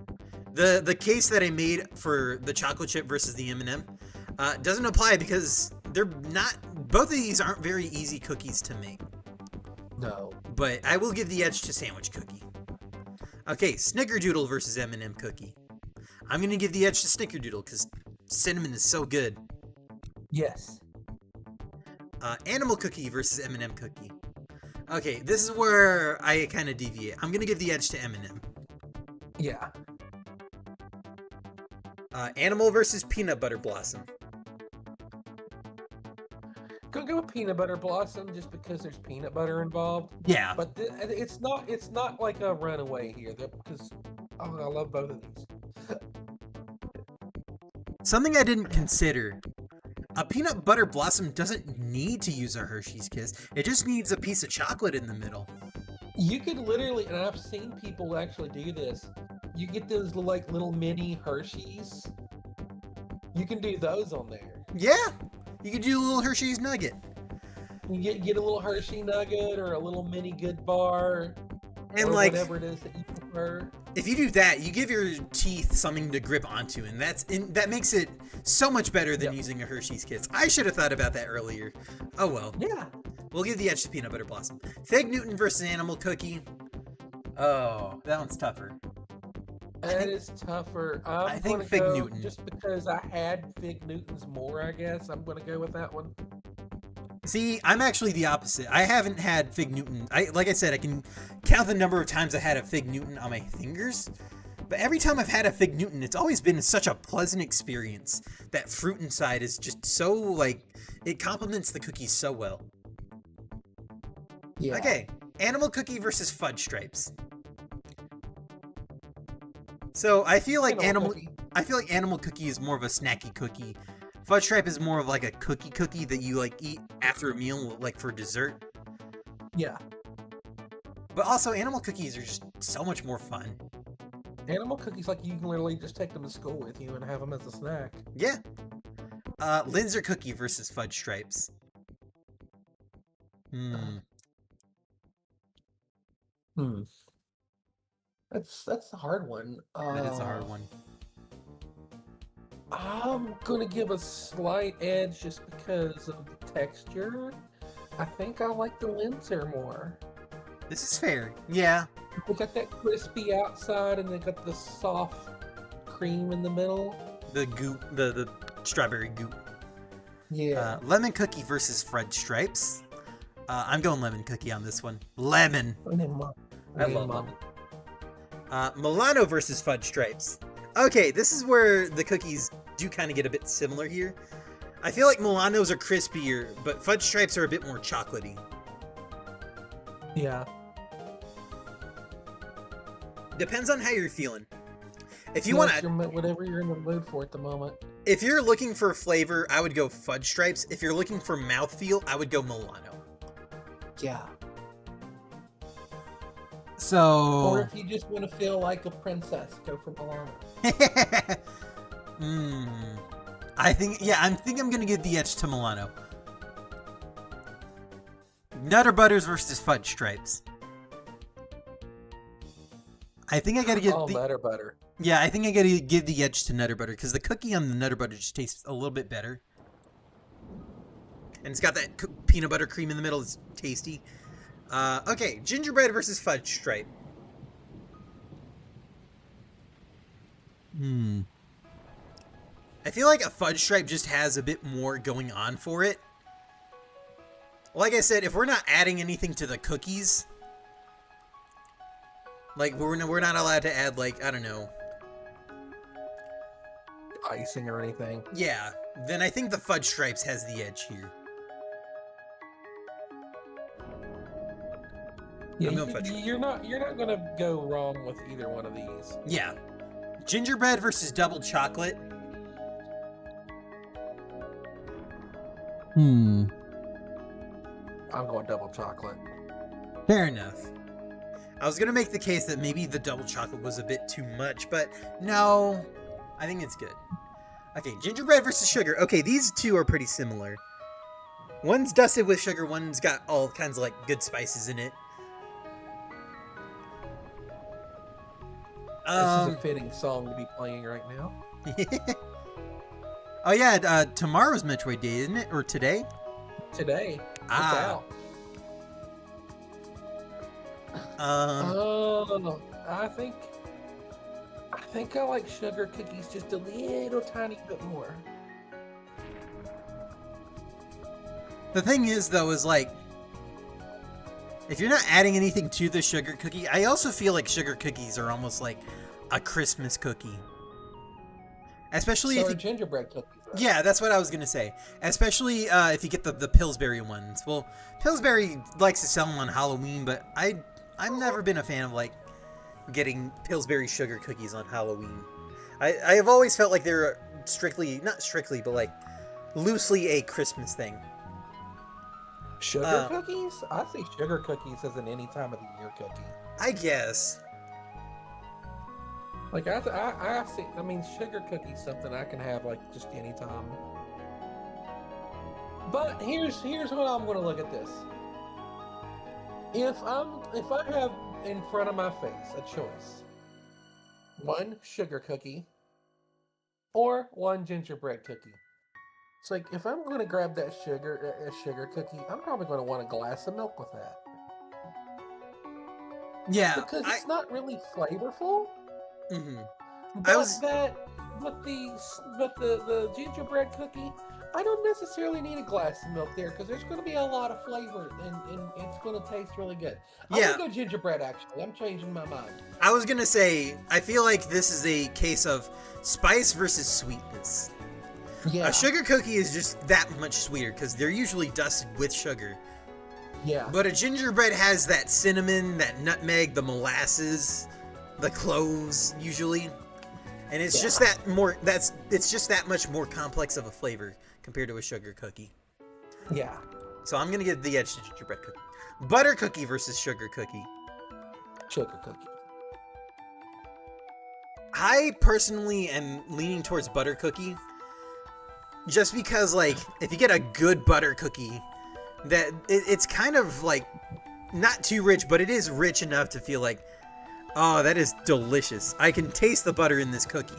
[SPEAKER 1] the case that I made for the chocolate chip versus the M&M doesn't apply because they're not. Both of these aren't very easy cookies to make.
[SPEAKER 2] No.
[SPEAKER 1] But I will give the edge to sandwich cookie. Okay, Snickerdoodle versus M&M cookie. I'm gonna give the edge to Snickerdoodle because cinnamon is so good.
[SPEAKER 2] Yes.
[SPEAKER 1] Animal cookie versus M&M cookie. Okay, this is where I kind of deviate. I'm gonna give the edge to M&M.
[SPEAKER 2] Yeah.
[SPEAKER 1] Animal versus Peanut Butter Blossom.
[SPEAKER 2] Gonna go with Peanut Butter Blossom just because there's peanut butter involved.
[SPEAKER 1] Yeah.
[SPEAKER 2] But it's not like a runaway here because I love both of these.
[SPEAKER 1] Something I didn't consider. A Peanut Butter Blossom doesn't need to use a Hershey's Kiss. It just needs a piece of chocolate in the middle.
[SPEAKER 2] You could literally, and I've seen people actually do this. You get those little mini Hershey's. You can do those on there.
[SPEAKER 1] Yeah. You could do a little Hershey's Nugget.
[SPEAKER 2] You get a little Hershey Nugget or a little mini Good Bar.
[SPEAKER 1] And
[SPEAKER 2] or
[SPEAKER 1] like
[SPEAKER 2] whatever it is that you prefer.
[SPEAKER 1] If you do that, you give your teeth something to grip onto, and that makes it so much better than using a Hershey's Kiss. I should have thought about that earlier. Oh well.
[SPEAKER 2] Yeah.
[SPEAKER 1] We'll give the edge to Peanut Butter Blossom. Fig Newton versus Animal Cookie. Oh, that one's tougher.
[SPEAKER 2] That is tougher.
[SPEAKER 1] I think Fig Newton.
[SPEAKER 2] Just because I had Fig Newtons more, I guess. I'm going to go with that one.
[SPEAKER 1] See, I'm actually the opposite. I haven't had Fig Newton. Like I said, I can count the number of times I had a Fig Newton on my fingers. But every time I've had a Fig Newton, it's always been such a pleasant experience. That fruit inside is just so, like, it complements the cookies so well.
[SPEAKER 2] Yeah.
[SPEAKER 1] Okay, Animal Cookie versus Fudge Stripes. So I feel like Animal Cookie is more of a snacky cookie. Fudge Stripe is more of like a cookie that you like eat after a meal, like for dessert.
[SPEAKER 2] Yeah.
[SPEAKER 1] But also, Animal Cookies are just so much more fun.
[SPEAKER 2] Animal Cookies, like you can literally just take them to school with you and have them as a snack.
[SPEAKER 1] Yeah. Linzer Cookie versus Fudge Stripes.
[SPEAKER 2] That's a hard one.
[SPEAKER 1] That is a hard one.
[SPEAKER 2] I'm gonna give a slight edge just because of the texture. I think I like the Linzer more.
[SPEAKER 1] This is fair. Yeah.
[SPEAKER 2] They got that crispy outside and they got the soft cream in the middle.
[SPEAKER 1] The goop, the strawberry goop.
[SPEAKER 2] Yeah.
[SPEAKER 1] Lemon Cookie versus Fudge Stripes. I'm going Lemon Cookie on this one. Lemon. I love lemon. Milano versus Fudge Stripes. Okay, this is where the cookies do kind of get a bit similar here. I feel like Milanos are crispier, but Fudge Stripes are a bit more chocolatey.
[SPEAKER 2] Yeah.
[SPEAKER 1] Depends on how you're feeling. If you want to,
[SPEAKER 2] whatever you're in the mood for at the moment.
[SPEAKER 1] If you're looking for flavor, I would go Fudge Stripes. If you're looking for mouthfeel, I would go Milano.
[SPEAKER 2] Yeah.
[SPEAKER 1] So.
[SPEAKER 2] Or if you just want to feel like a princess, go for Milano.
[SPEAKER 1] I think I'm gonna give the edge to Milano. Nutter Butters versus Fudge Stripes. I think I gotta give
[SPEAKER 2] Nutter Butter.
[SPEAKER 1] Yeah, I think I gotta give the edge to Nutter Butter because the cookie on the Nutter Butter just tastes a little bit better. And it's got that peanut butter cream in the middle. It's tasty. Okay, gingerbread versus fudge stripe. I feel like a fudge stripe just has a bit more going on for it. Like I said, if we're not adding anything to the cookies, like we're not allowed to add, like, I don't know,
[SPEAKER 2] icing or anything.
[SPEAKER 1] Yeah, then I think the fudge stripes has the edge here.
[SPEAKER 2] Yeah, you're not gonna go wrong with either one of these.
[SPEAKER 1] Yeah. Gingerbread versus double chocolate.
[SPEAKER 2] I'm going double chocolate.
[SPEAKER 1] Fair enough. I was gonna make the case that maybe the double chocolate was a bit too much, but no, I think it's good. Okay, gingerbread versus sugar. Okay, these two are pretty similar. One's dusted with sugar, one's got all kinds of like good spices in it.
[SPEAKER 2] This is a fitting song to be playing right now.
[SPEAKER 1] Oh yeah, tomorrow's Metroid Day, isn't it? Or today?
[SPEAKER 2] Today. It's out. I think I like sugar cookies just a little tiny bit more.
[SPEAKER 1] The thing is, though, is like, if you're not adding anything to the sugar cookie, I also feel like sugar cookies are almost like a Christmas cookie. Especially if you,
[SPEAKER 2] gingerbread cookies. Right?
[SPEAKER 1] Yeah, that's what I was gonna say. Especially if you get the Pillsbury ones. Well, Pillsbury likes to sell them on Halloween, but I've never been a fan of like getting Pillsbury sugar cookies on Halloween. I have always felt like they're not strictly, but like loosely a Christmas thing.
[SPEAKER 2] Sugar cookies? I see sugar cookies as an any time of the year cookie.
[SPEAKER 1] I guess.
[SPEAKER 2] Like I see. I mean, sugar cookies something I can have like just any time. But here's what I'm going to look at this. If I have in front of my face a choice, one sugar cookie or one gingerbread cookie. It's like if I'm going to grab that sugar cookie, I'm probably going to want a glass of milk with that.
[SPEAKER 1] Yeah,
[SPEAKER 2] because it's not really flavorful.
[SPEAKER 1] Mm-hmm.
[SPEAKER 2] But the gingerbread cookie, I don't necessarily need a glass of milk there because there's going to be a lot of flavor and it's going to taste really good. I'm going to go gingerbread, actually. I'm changing my mind.
[SPEAKER 1] I was going to say, I feel like this is a case of spice versus sweetness.
[SPEAKER 2] Yeah.
[SPEAKER 1] A sugar cookie is just that much sweeter because they're usually dusted with sugar.
[SPEAKER 2] Yeah.
[SPEAKER 1] But a gingerbread has that cinnamon, that nutmeg, the molasses, the cloves usually. And it's just that it's just that much more complex of a flavor compared to a sugar cookie.
[SPEAKER 2] Yeah.
[SPEAKER 1] So I'm gonna give the edge to gingerbread cookie. Butter cookie versus sugar cookie.
[SPEAKER 2] Sugar cookie.
[SPEAKER 1] I personally am leaning towards butter cookie. Just because, like, if you get a good butter cookie, that it's kind of like not too rich, but it is rich enough to feel like, oh, that is delicious. I can taste the butter in this cookie.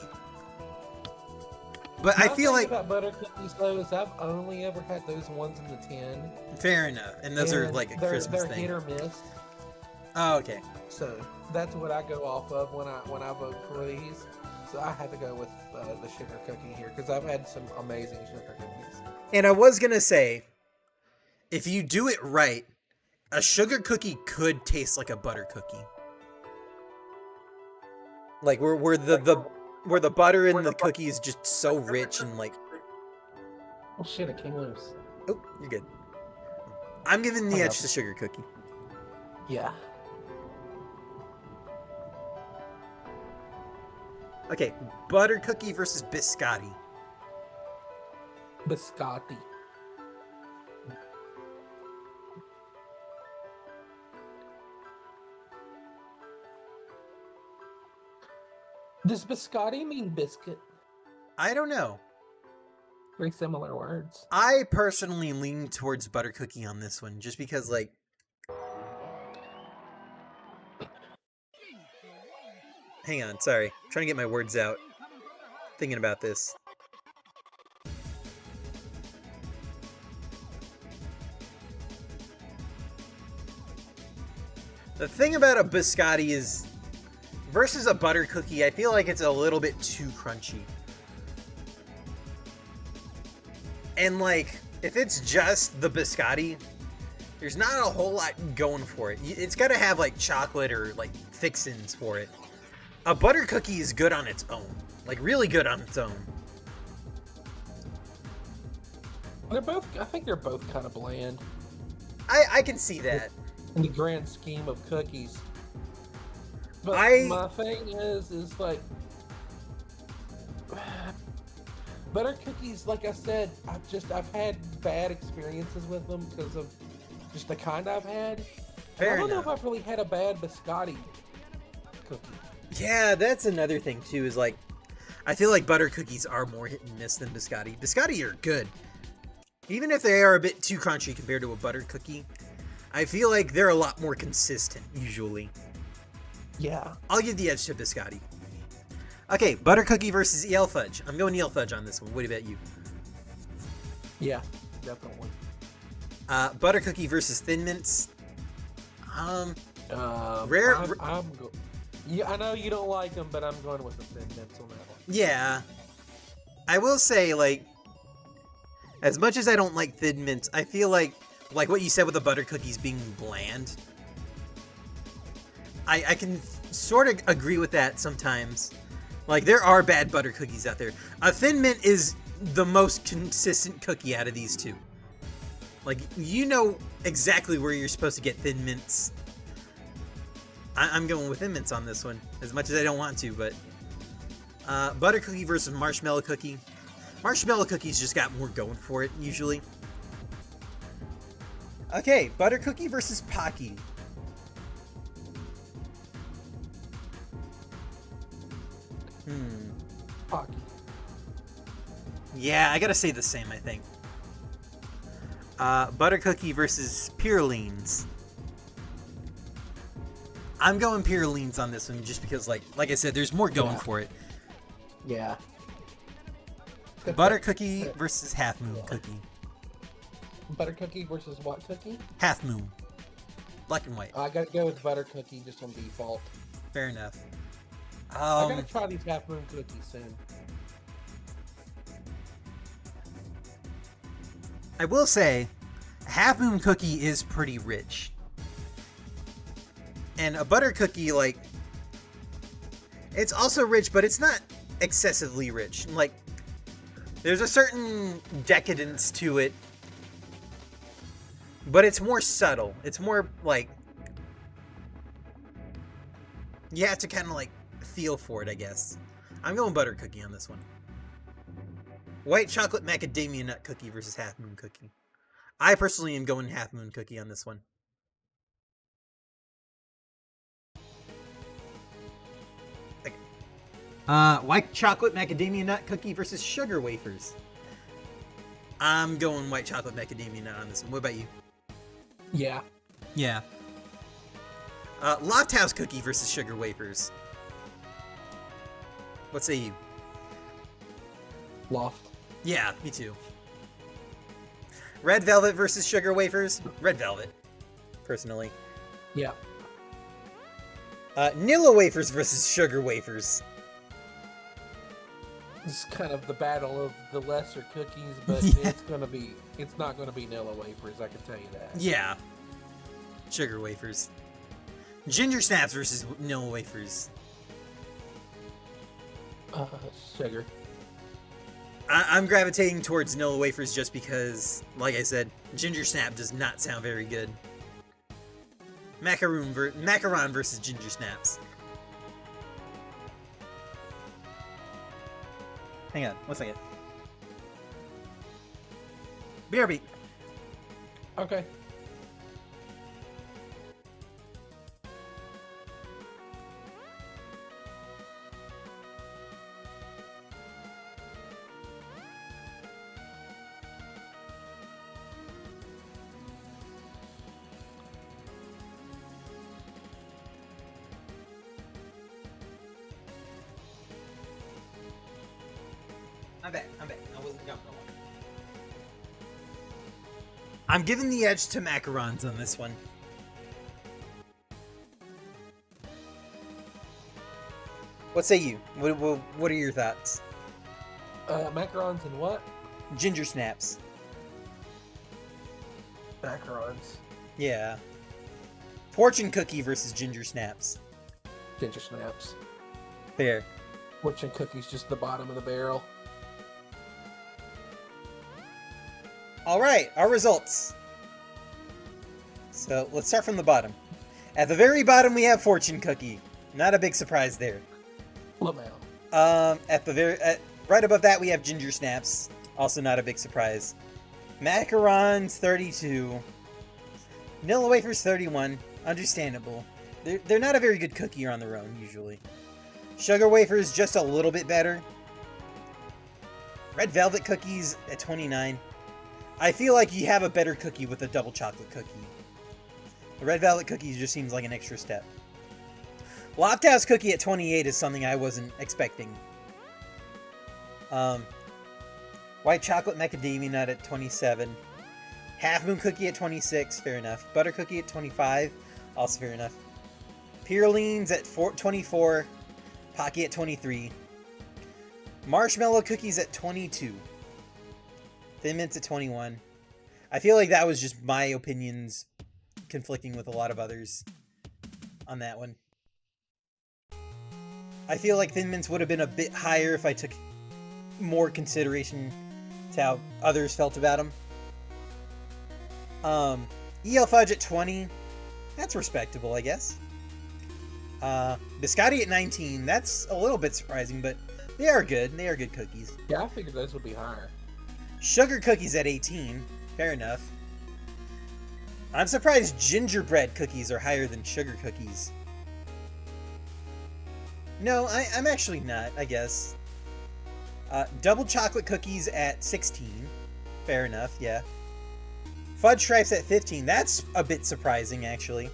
[SPEAKER 1] But I feel like
[SPEAKER 2] about butter cookies though is I've only ever had those ones in the tin.
[SPEAKER 1] Fair enough, and those are like a Christmas thing.
[SPEAKER 2] They're hit or miss.
[SPEAKER 1] Oh, okay.
[SPEAKER 2] So that's what I go off of when I vote for these. So I had to go with the sugar cookie here because I've had some amazing sugar cookies.
[SPEAKER 1] And I was gonna say, if you do it right, a sugar cookie could taste like a butter cookie. Like where the butter in the cookie is just so rich and like.
[SPEAKER 2] Oh shit! I came loose.
[SPEAKER 1] Oh, you're good. I'm giving the edge to sugar cookie.
[SPEAKER 2] Yeah.
[SPEAKER 1] Okay, butter cookie versus biscotti.
[SPEAKER 2] Biscotti. Does biscotti mean biscuit?
[SPEAKER 1] I don't know.
[SPEAKER 2] Very similar words.
[SPEAKER 1] I personally lean towards butter cookie on this one, just because, like... Hang on, sorry. I'm trying to get my words out. Thinking about this. The thing about a biscotti is, versus a butter cookie, I feel like it's a little bit too crunchy. And like, if it's just the biscotti, there's not a whole lot going for it. It's got to have like chocolate or like fixins for it. A butter cookie is good on its own, like really good on its own.
[SPEAKER 2] They're both. I think they're both kind of bland
[SPEAKER 1] I can see that.
[SPEAKER 2] in the grand scheme of cookies. But my thing is like butter cookies. Like I said, I've had bad experiences with them because of just the kind I've had.
[SPEAKER 1] Fair
[SPEAKER 2] I don't
[SPEAKER 1] enough.
[SPEAKER 2] know if I've really had a bad biscotti cookie.
[SPEAKER 1] Yeah, that's another thing too, is like, I feel like butter cookies are more hit and miss than biscotti. Biscotti are good. Even if they are a bit too crunchy compared to a butter cookie, I feel like they're a lot more consistent, usually.
[SPEAKER 2] Yeah.
[SPEAKER 1] I'll give the edge to biscotti. Okay, butter cookie versus EL fudge. I'm going EL fudge on this one. What about you?
[SPEAKER 2] Yeah, definitely.
[SPEAKER 1] Butter cookie versus thin mints.
[SPEAKER 2] Yeah, I know you don't like them, but I'm going with the thin mints on that one.
[SPEAKER 1] Yeah. I will say, like, as much as I don't like thin mints, I feel like what you said with the butter cookies being bland, I can sort of agree with that sometimes. Like, there are bad butter cookies out there. A thin mint is the most consistent cookie out of these two. Like, you know exactly where you're supposed to get thin mints. I'm going with thin mints on this one, as much as I don't want to, but... butter cookie versus marshmallow cookie. Marshmallow cookies just got more going for it, usually. Okay, butter cookie versus Pocky.
[SPEAKER 2] Pocky.
[SPEAKER 1] Yeah, I gotta say the same, I think. Butter cookie versus Purelines. I'm going Purelines on this one just because, like I said, there's more going for it.
[SPEAKER 2] Yeah.
[SPEAKER 1] Butter cookie versus Half Moon cookie.
[SPEAKER 2] Butter cookie versus what cookie?
[SPEAKER 1] Half Moon. Black and white.
[SPEAKER 2] I gotta go with butter cookie just on default.
[SPEAKER 1] Fair enough.
[SPEAKER 2] I gotta try these Half Moon cookies soon.
[SPEAKER 1] I will say, Half Moon cookie is pretty rich. And a butter cookie, like, it's also rich, but it's not excessively rich. Like, there's a certain decadence to it, but it's more subtle. It's more, like, you have to kind of, like, feel for it, I guess. I'm going butter cookie on this one. White chocolate macadamia nut cookie versus Half Moon cookie. I personally am going Half Moon cookie on this one. White chocolate macadamia nut cookie versus sugar wafers. I'm going white chocolate macadamia nut on this one. What about you?
[SPEAKER 2] Yeah.
[SPEAKER 1] Yeah. Loft House cookie versus sugar wafers. What say you?
[SPEAKER 2] Loft.
[SPEAKER 1] Yeah, me too. Red Velvet versus sugar wafers. Red Velvet, personally.
[SPEAKER 2] Yeah.
[SPEAKER 1] Nilla wafers versus sugar wafers.
[SPEAKER 2] This is kind of the battle of the lesser cookies, but
[SPEAKER 1] Yeah.
[SPEAKER 2] it's not gonna be Nilla wafers, I can tell you that.
[SPEAKER 1] Yeah. Sugar wafers. Ginger snaps versus Nilla wafers.
[SPEAKER 2] Sugar.
[SPEAKER 1] I'm gravitating towards Nilla wafers just because, like I said, ginger snap does not sound very good. Macaron versus ginger snaps. Hang on, 1 second. BRB.
[SPEAKER 2] Okay.
[SPEAKER 1] I'm back. I wasn't gone for long. I'm giving the edge to macarons on this one. What say you? What are your thoughts?
[SPEAKER 2] Macarons and what?
[SPEAKER 1] Ginger snaps.
[SPEAKER 2] Macarons.
[SPEAKER 1] Yeah. Fortune cookie versus ginger snaps.
[SPEAKER 2] Ginger snaps.
[SPEAKER 1] Fair.
[SPEAKER 2] Fortune cookie's just the bottom of the barrel.
[SPEAKER 1] All right, our results. So let's start from the bottom. At the very bottom, we have fortune cookie. Not a big surprise there.
[SPEAKER 2] Lamau.
[SPEAKER 1] Right above that, we have ginger snaps. Also not a big surprise. Macarons 32. Vanilla wafers 31. Understandable. They're not a very good cookie on their own usually. Sugar wafers just a little bit better. Red velvet cookies at 29. I feel like you have a better cookie with a double chocolate cookie. The red velvet cookies just seems like an extra step. Lofthouse cookie at 28 is something I wasn't expecting. White chocolate macadamia nut at 27. Half moon cookie at 26, fair enough. Butter cookie at 25, also fair enough. Purlines at 24. Pocky at 23. Marshmallow cookies at 22. Thin Mints at 21. I feel like that was just my opinions conflicting with a lot of others on that one. I feel like Thin Mints would have been a bit higher if I took more consideration to how others felt about them. EL Fudge at 20. That's respectable, I guess. Biscotti at 19. That's a little bit surprising, but they are good. They are good cookies.
[SPEAKER 2] Yeah, I figured those would be higher.
[SPEAKER 1] Sugar cookies at 18. Fair enough. I'm surprised gingerbread cookies are higher than sugar cookies. No, I'm actually not, I guess. Double chocolate cookies at 16. Fair enough, yeah. Fudge Stripes at 15. That's a bit surprising, actually.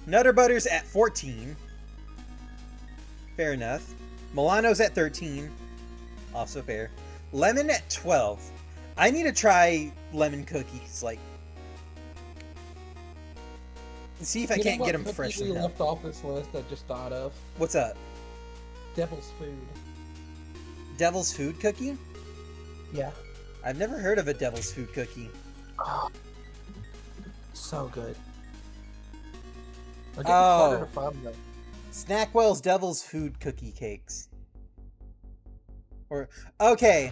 [SPEAKER 1] Nutter Butters at 14. Fair enough. Milano's at 13. Also fair. Lemon at 12. I need to try lemon cookies, like... See if I can't get them fresh
[SPEAKER 2] We
[SPEAKER 1] enough.
[SPEAKER 2] left off this list I just thought of.
[SPEAKER 1] What's up?
[SPEAKER 2] Devil's Food.
[SPEAKER 1] Devil's Food cookie?
[SPEAKER 2] Yeah.
[SPEAKER 1] I've never heard of a Devil's Food cookie.
[SPEAKER 2] Oh, so good. They're getting
[SPEAKER 1] Oh.
[SPEAKER 2] harder to find though.
[SPEAKER 1] Snackwell's Devil's Food cookie cakes. Or okay.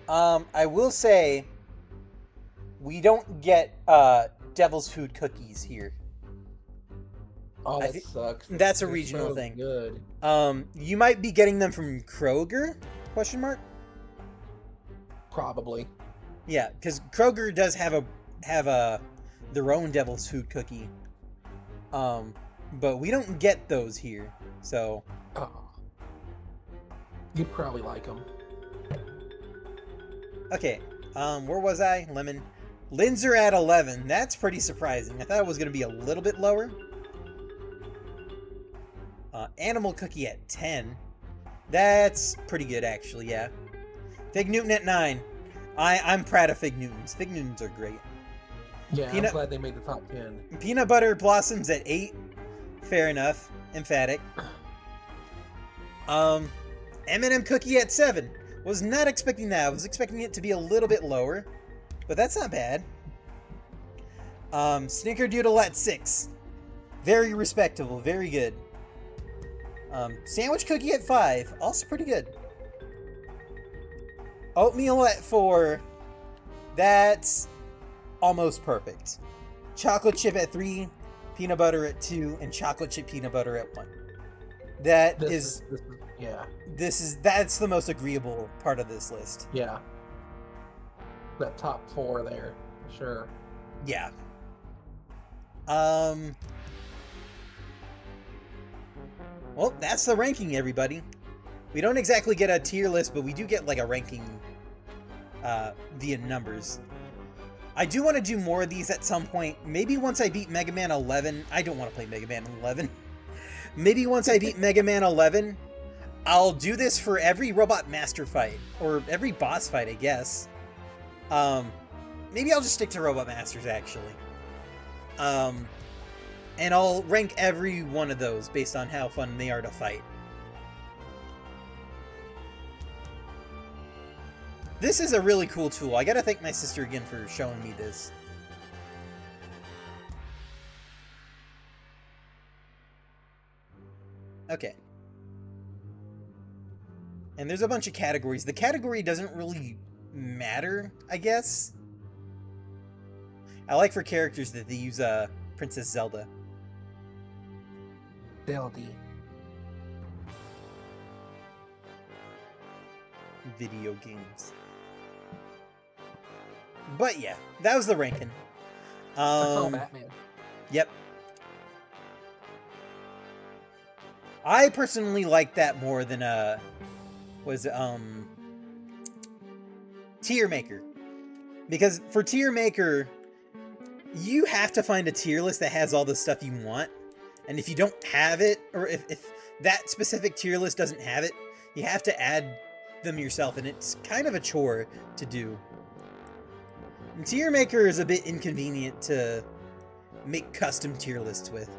[SPEAKER 1] I will say we don't get Devil's Food cookies here.
[SPEAKER 2] Oh, that sucks.
[SPEAKER 1] That's a
[SPEAKER 2] They're
[SPEAKER 1] regional
[SPEAKER 2] so
[SPEAKER 1] thing.
[SPEAKER 2] Good.
[SPEAKER 1] You might be getting them from Kroger? Question mark.
[SPEAKER 2] Probably.
[SPEAKER 1] Yeah, because Kroger does have their own Devil's Food cookie. But we don't get those here. So.
[SPEAKER 2] Oh. You'd probably like them.
[SPEAKER 1] Okay. Where was I? Lemon. Linzer at 11. That's pretty surprising. I thought it was going to be a little bit lower. Animal Cookie at 10. That's pretty good, actually, yeah. Fig Newton at 9. I'm proud of Fig Newtons. Fig Newtons are great.
[SPEAKER 2] Yeah, I'm glad they made the top 10.
[SPEAKER 1] Peanut Butter Blossoms at 8. Fair enough. Emphatic. M&M Cookie at 7. Was not expecting that. I was expecting it to be a little bit lower. But that's not bad. Snickerdoodle at 6. Very respectable. Very good. Sandwich Cookie at 5. Also pretty good. Oatmeal at 4. That's almost perfect. Chocolate Chip at 3. Peanut Butter at 2. And Chocolate Chip Peanut Butter at 1. That's the most agreeable part of this list.
[SPEAKER 2] Yeah. That top 4 there, for sure.
[SPEAKER 1] Yeah. Well, that's the ranking, everybody. We don't exactly get a tier list, but we do get like a ranking via numbers. I do want to do more of these at some point. Maybe once I beat Mega Man 11. I don't want to play Mega Man 11. Maybe once I beat Mega Man 11, I'll do this for every Robot Master fight, or every boss fight, I guess. Maybe I'll just stick to Robot Masters, actually. And I'll rank every one of those based on how fun they are to fight. This is a really cool tool. I gotta thank my sister again for showing me this. Okay. And there's a bunch of categories. The category doesn't really matter, I guess. I like for characters that they use Princess Zelda.
[SPEAKER 2] Zelda.
[SPEAKER 1] Video games. But yeah, that was the ranking.
[SPEAKER 2] I saw Batman.
[SPEAKER 1] Yep. I personally like that more than Tier Maker. Because for Tier Maker, you have to find a tier list that has all the stuff you want. And if you don't have it, or if that specific tier list doesn't have it, you have to add them yourself, and it's kind of a chore to do. And Tier Maker is a bit inconvenient to make custom tier lists with.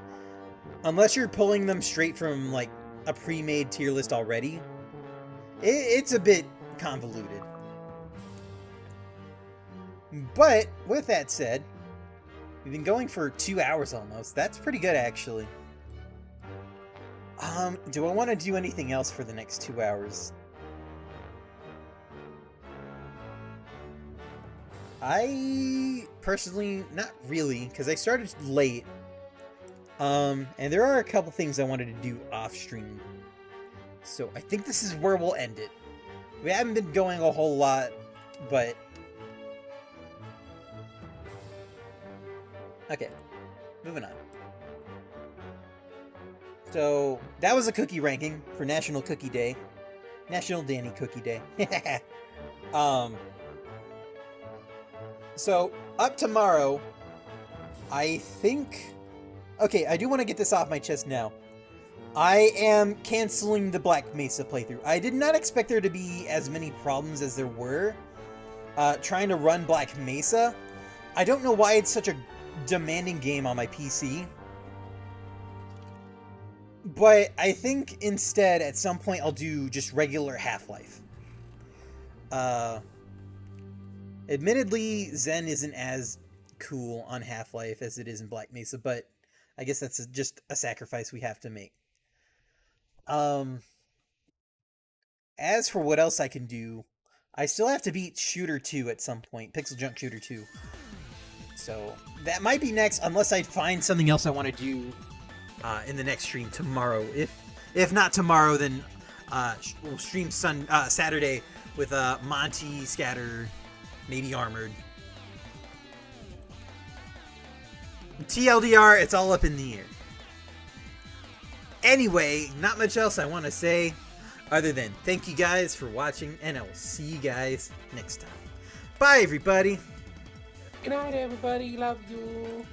[SPEAKER 1] Unless you're pulling them straight from, like, a pre-made tier list already, it's a bit convoluted. But, with that said, we've been going for 2 hours almost. That's pretty good, actually. Do I want to do anything else for the next 2 hours? I personally, not really, because I started late. And there are a couple things I wanted to do off stream. So I think this is where we'll end it. We haven't been going a whole lot, but... Okay, moving on. So, that was a cookie ranking for National Cookie Day. National Danny Cookie Day. So, up tomorrow, I think... Okay, I do want to get this off my chest now. I am canceling the Black Mesa playthrough. I did not expect there to be as many problems as there were trying to run Black Mesa. I don't know why it's such a demanding game on my PC. But I think instead, at some point, I'll do just regular Half-Life. Admittedly, Zen isn't as cool on Half-Life as it is in Black Mesa, but I guess that's just a sacrifice we have to make. As for what else I can do, I still have to beat Shooter 2 at some point, Pixel Junk Shooter 2. So, that might be next, unless I find something else I want to do in the next stream tomorrow. If not tomorrow, then we'll stream Saturday with Monty, Scatter, maybe Armored. TLDR, it's all up in the air. Anyway, not much else I want to say other than thank you guys for watching, and I will see you guys next time. Bye, everybody.
[SPEAKER 2] Good night, everybody. Love you.